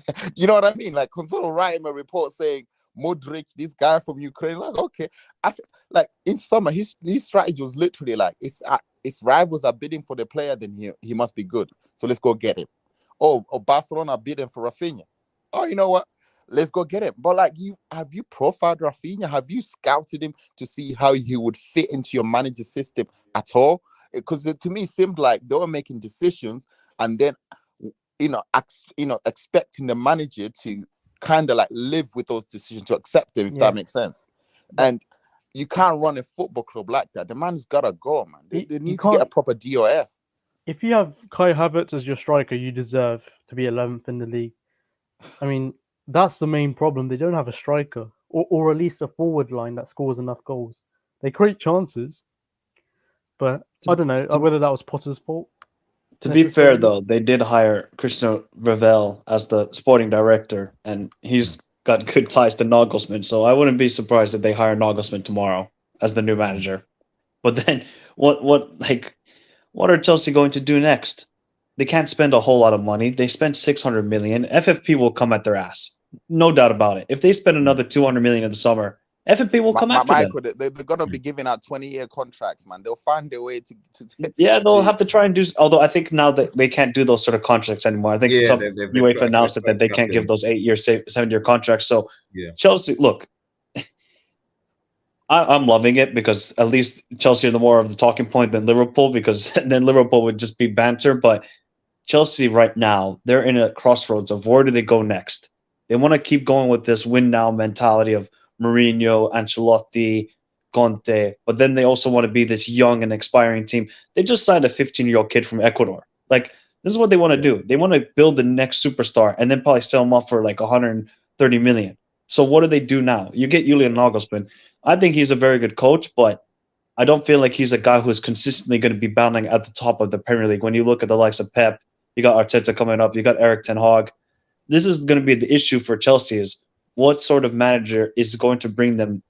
know what I mean? Like, consultant write him a report saying Modric, this guy from Ukraine. Like, okay, I feel like in summer his strategy was literally like, if rivals are bidding for the player, then he must be good. So let's go get him. Or Barcelona are bidding for Rafinha. Oh, you know what? Let's go get him. But like, have you profiled Rafinha? Have you scouted him to see how he would fit into your manager system at all? Because to me, it seemed like they were making decisions and then, expecting the manager to kind of like live with those decisions, to accept them, if that makes sense. And you can't run a football club like that. The man's gotta go, man. They need to get a proper DOF. If you have Kai Havertz as your striker, you deserve to be 11th in the league. I mean, that's the main problem. They don't have a striker, or at least a forward line that scores enough goals. They create chances, but I don't know whether that was Potter's fault. To be fair, though, they did hire Christian Revel as the sporting director, and he's got good ties to Nagelsmann. So I wouldn't be surprised if they hire Nagelsmann tomorrow as the new manager. But then, what are Chelsea going to do next? They can't spend a whole lot of money. They spent 600 million. FFP will come at their ass. No doubt about it. If they spend another 200 million in the summer, FFP will come after them. They're going to be giving out 20-year contracts, man. They'll find their way to yeah, they'll have to try and do. Although I think now that they can't do those sort of contracts anymore. I think UEFA announced that they can't give those 8-year, 7-year contracts. So Chelsea, look, I'm loving it because at least Chelsea are the more of the talking point than Liverpool, because then Liverpool would just be banter. But Chelsea right now, they're in a crossroads of where do they go next. They want to keep going with this win now mentality of Mourinho, Ancelotti, Conte, but then they also want to be this young and expiring team. They just signed a 15-year-old kid from Ecuador. Like, this is what they want to do. They want to build the next superstar and then probably sell him off for like 130 million. So what do they do now? You get Julian Nagelsmann. I think he's a very good coach, but I don't feel like he's a guy who's consistently going to be bounding at the top of the Premier League. When you look at the likes of Pep, you got Arteta coming up, you got Eric Ten Hag. This is going to be the issue for Chelsea, is what sort of manager is going to bring them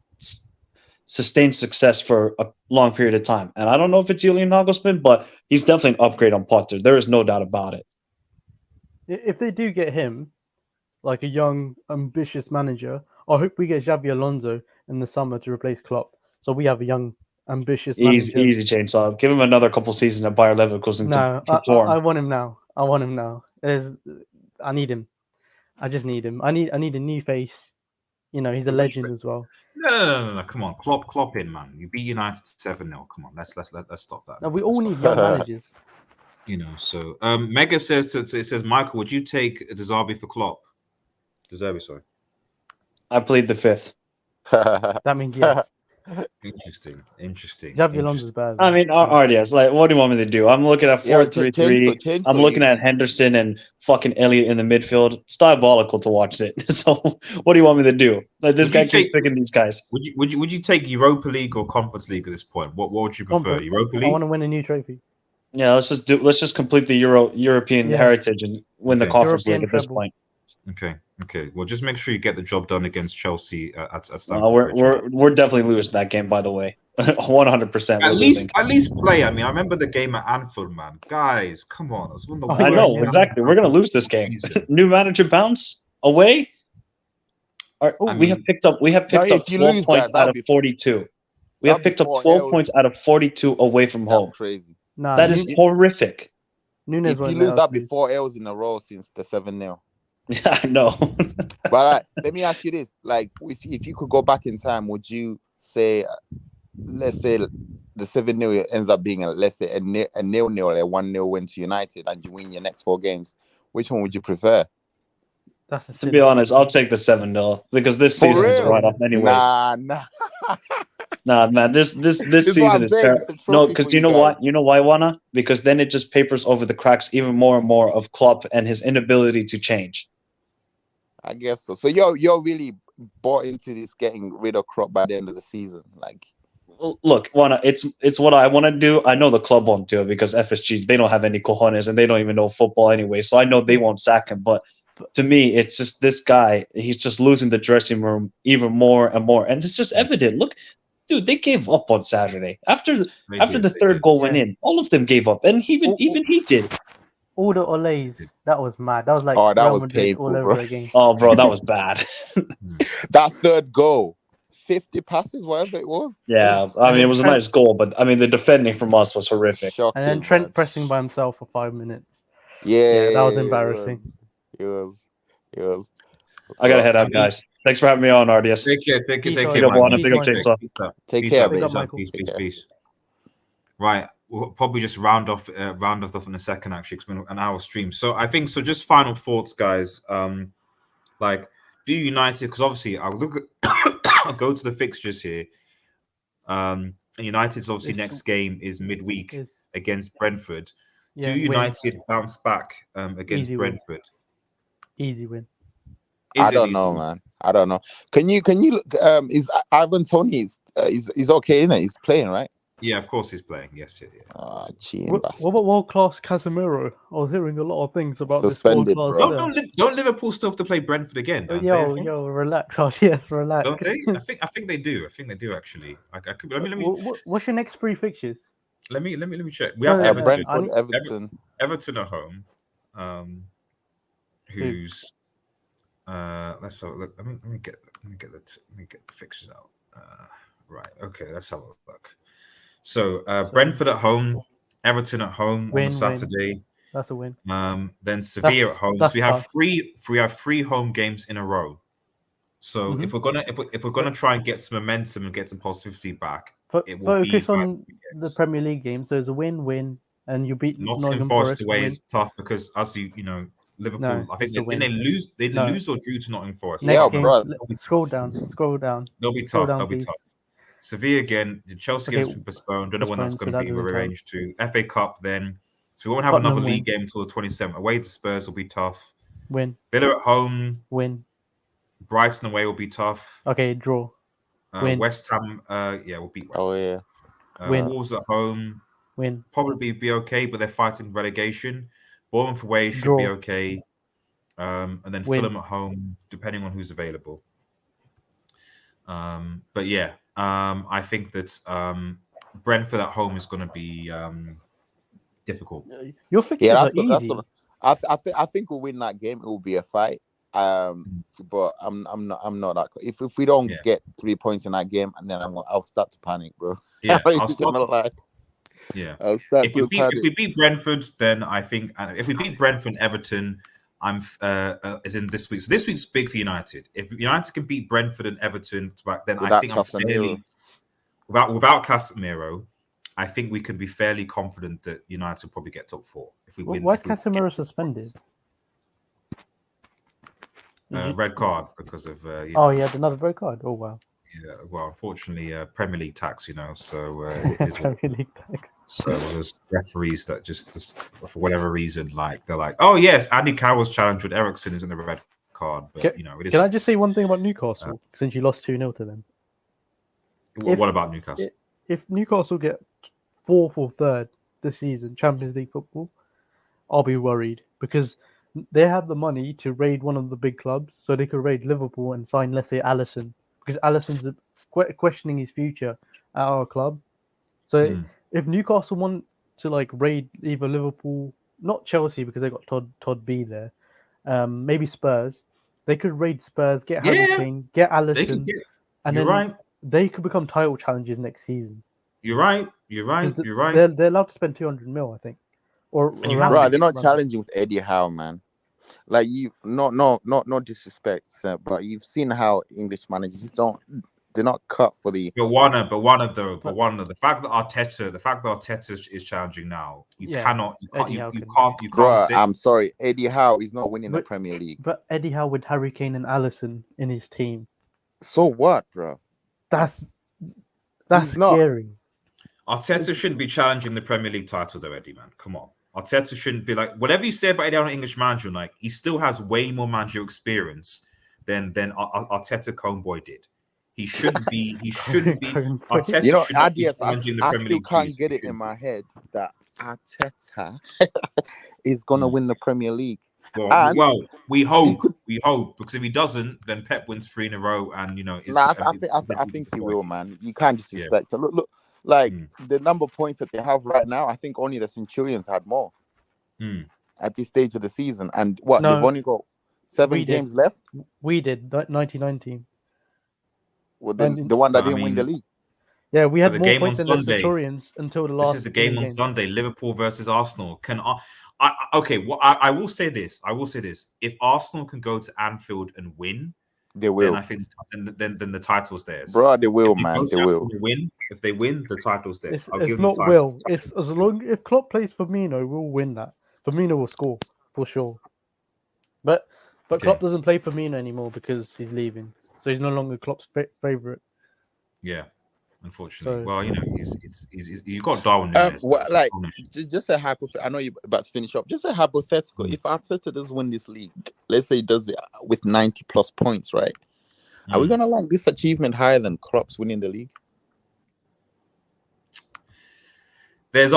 sustained success for a long period of time. And I don't know if it's Julian Nagelsmann, but he's definitely an upgrade on Potter. There is no doubt about it. If they do get him, like a young, ambitious manager, I hope we get Xabi Alonso in the summer to replace Klopp. So we have a young, ambitious manager. Easy chainsaw. Give him another couple seasons at Bayer Leverkusen to perform. I want him now. I need him. I just need him. I need a new face. You know, he's a legend as well. No. Come on, Klopp in, man. You beat United 7-0. Come on, let's stop that. No, we all need young managers. You know, so Mega says it says, Michael, would you take Deserbi for Klopp? Deserbi, sorry. I played the fifth. That means yes. Interesting. Xabi Alonso's bad. I mean, RDS, like, what do you want me to do? I'm looking at Yeah, 4-3-3. Chainsaw, I'm looking at you- Henderson and fucking Elliott in the midfield. It's diabolical to watch it. So, what do you want me to do? Like, this Would guy you keeps take- picking these guys. Would you take Europa League or Conference League at this point? What would you prefer? Conference. Europa I League? want to win a new trophy. Yeah, let's just complete the European Yeah. heritage and win the Okay. Conference European League at this treble. point. Okay. Well, just make sure you get the job done against Chelsea at Stamford Bridge. We're definitely losing that game, by the way. 100%. At least play. I mean, I remember the game at Anfield, man. Guys, come on. It's one of the Oh, I know yeah. exactly. We're gonna lose this game. New manager bounce away. We have picked up if you 12 lose, points guys, out of 42. We have picked up 12 points out of 42 away from That's home. crazy. Nah, That is horrific. Nunes If won't you let lose us that lose. before L's in a row since the 7-0. Yeah, I know. But let me ask you this: like, if you could go back in time, would you say, let's say, the 7-0 ends up being let's say a 0-0, a 1-0 win to United, and you win your next 4 games? Which one would you prefer? That's To be honest, I'll take the 7-0 because this For season's a real? write-off anyways. Nah. Nah, man, this This is what season I'm is saying, terrible. it's a No, trophy because for you you know guys. what? You know why, Wana? Because then it just papers over the cracks even more and more of Klopp and his inability to change. I guess so. So you're really bought into this getting rid of Klopp by the end of the season, like. Well, look, Wana, it's what I want to do. I know the club won't do it because FSG, they don't have any cojones and they don't even know football anyway. So I know they won't sack him. But to me, it's just this guy. He's just losing the dressing room even more and more, and it's just evident. Look, dude, they gave up on Saturday after the third goal went in. All of them gave up, and even he did. All the Olays, that was mad. That was like Oh, that Real was Madrid painful, all over bro. again. Oh, bro, that was bad. That third goal, 50 passes, whatever it was. Yeah, I mean, it was a nice goal, but I mean, the defending from us was horrific. Shocking, And then Trent man. pressing by himself for 5 minutes. Yeah, that was embarrassing. It was. I gotta head out, guys. Thanks for having me on, RDS. Take care, Peace Take out. care, Big up, man. Wana. Big up, Chainsaw. Take care, Big mate. up, Michael. Peace. Right, we'll probably just round off in a second. Actually, it's been an hour stream. So I think so. Just final thoughts, guys. Like, do United? Because obviously, I'll look at. I'll go to the fixtures here. And United's obviously next game is midweek against Brentford. Yeah, do United bounce back against Easy Brentford? Easy win. I don't know, man. I don't know. Can you look? Is Ivan Toney? He's okay, isn't it? He's playing, right? Yeah, of course he's playing. Yes, yeah. What about world class Casemiro? I was hearing a lot of things about Suspended, this world class. bro. Don't Liverpool still have to play Brentford again? Yo, relax. Oh, yes, relax. Don't they? I think they do. I think they do actually. I could, let me. What's your next 3 fixtures? Let me check. We have Everton. Brentford, Everton at home. Who's let's have a look. Let me get the fixtures out. Right. Okay. Let's have a look. So Brentford at home, Everton at home on Saturday. Win. That's a win. Then Sevilla at home. So we have three home games in a row. So if we're gonna try and get some momentum and get some positivity back, it will focus on the Premier League games. So it's a win, and you beat Nottingham Forest away is tough because as you know. Liverpool, No, I think they lose. They lose or drew to Nottingham Forest. Next game, bro. Scroll down. They'll be tough. They'll be tough. Sevilla again. The Chelsea game's been postponed. Don't know when that's going to be rearranged to. FA Cup then. So we won't have another league game until the 27th. Away to Spurs will be tough. Win. Villa at home. Win. Brighton away will be tough. Okay, draw. Win. West Ham. We'll beat West Ham. Oh yeah. Win. Wolves at home. Win. Probably be okay, but they're fighting relegation. Bournemouth away should be okay. And then Fulham at home, depending on who's available. But yeah, I think that Brentford at home is going to be difficult. Your fixtures are easy. I think we'll win that game. It will be a fight. But I'm not that. If we don't get 3 points in that game, and then I'll start to panic, bro. Yeah, if we beat Brentford, then I think, and if we beat Brentford and Everton, I'm as in this week. So this week's big for United. If United can beat Brentford and Everton back, then I think I'm fairly without Casemiro. I think we can be fairly confident that United will probably get top 4 if we win. Why is Casemiro suspended? Red card because of. He had another red card. Oh wow. Yeah, well, unfortunately, Premier League tax, so it is what. Premier League tax. So there's referees that just for whatever reason, like they're like, oh yes, Andy Carroll's challenge with Ericsson isn't a red card, but it is. Can I just say one thing about Newcastle since you lost 2-0 to them? What about Newcastle? If Newcastle get 4th or 3rd this season, Champions League football, I'll be worried because they have the money to raid one of the big clubs, so they could raid Liverpool and sign, let's say, Alisson, because Alisson's questioning his future at our club. So if Newcastle want to like raid either Liverpool, not Chelsea because they got Todd B there, maybe Spurs, they could raid Spurs, get Harry Kane, get Alisson, and then they could become title challengers next season. You're right. You're right. They're allowed to spend 200 mil, I think. Or right, they're not challenging with Eddie Howe, man. Like you, no disrespect, but you've seen how English managers they're not cut for the. But the fact that Arteta is challenging now, you can't. Bro, I'm sorry, Eddie Howe is not winning the Premier League. But Eddie Howe with Harry Kane and Alisson in his team. So what, bro? That's scary. Arteta shouldn't be challenging the Premier League title, though, Eddie, man. Come on. Arteta shouldn't be like, whatever you say about Eddie Howe, an English manager, like, he still has way more managerial experience than Arteta Coneboy did. He shouldn't be. Arteta I still can't get it in my head that Arteta is gonna win the Premier League. Well, we hope, because if he doesn't, then Pep wins 3 in a row, and I think he will, man. You can't disrespect. Look, like the number of points that they have right now, I think only the Centurions had more at this stage of the season. And they've only got 7 games left. We did 1919. Well, then the one that didn't win the league. Yeah, we had more points than the Centurions until the last. This is the game on Sunday: Liverpool versus Arsenal. I will say this. If Arsenal can go to Anfield and win, they will. Then I think then the title's theirs. Bro, they will, man. They will win. If they win, the title's theirs. It's not will. It's as long if Klopp plays Firmino, we'll win that. Firmino will score for sure. But Klopp doesn't play Firmino anymore because he's leaving, so he's no longer Klopp's favorite. Yeah. Unfortunately, he's you got Darwin Núñez. Just a hypothetical. I know you're about to finish up. Just a hypothetical. If Arteta does win this league, let's say he does it with 90+ points, right? Are we gonna rank this achievement higher than Klopp's winning the league? There's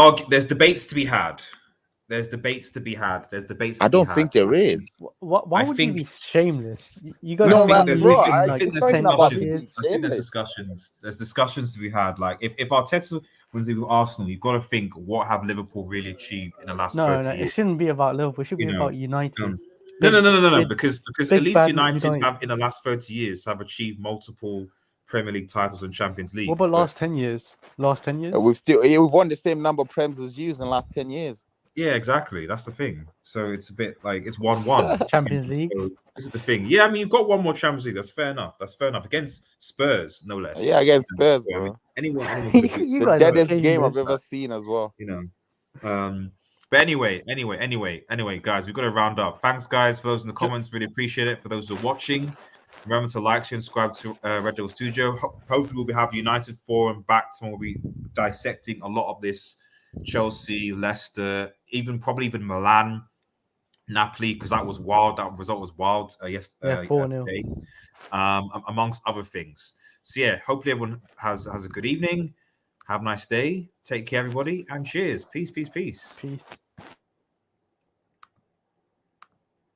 debates to be had. I don't think there is. Why would you be shameless? You guys there's discussions to be had. Like if Arteta wins it with Arsenal, you've got to think, what have Liverpool really achieved in the last 30 years? It shouldn't be about Liverpool. It should be about United. No. Because at least United have in the last 30 years have achieved multiple Premier League titles and Champions League. What about last 10 years? We've won the same number of Prems as you in the last 10 years. Yeah, exactly. That's the thing. So it's a bit like it's 1-1. Champions League. So this is the thing. Yeah, I mean, you've got one more Champions League. That's fair enough. Against Spurs, no less. Yeah, against Spurs, bro. I mean, anyone it's the deadest game I've ever seen as well. But anyway, guys, we've got to round up. Thanks, guys, for those in the comments. Really appreciate it. For those who are watching, remember to like, share, and subscribe to Red Devil Studio. Hopefully, we'll have United Forum back tomorrow. We'll be dissecting a lot of this. Chelsea, Leicester, probably even Milan, Napoli, because that was wild. That result was wild. 4-0. Today, amongst other things. So yeah, hopefully everyone has a good evening. Have a nice day. Take care, everybody, and cheers. Peace. Peace.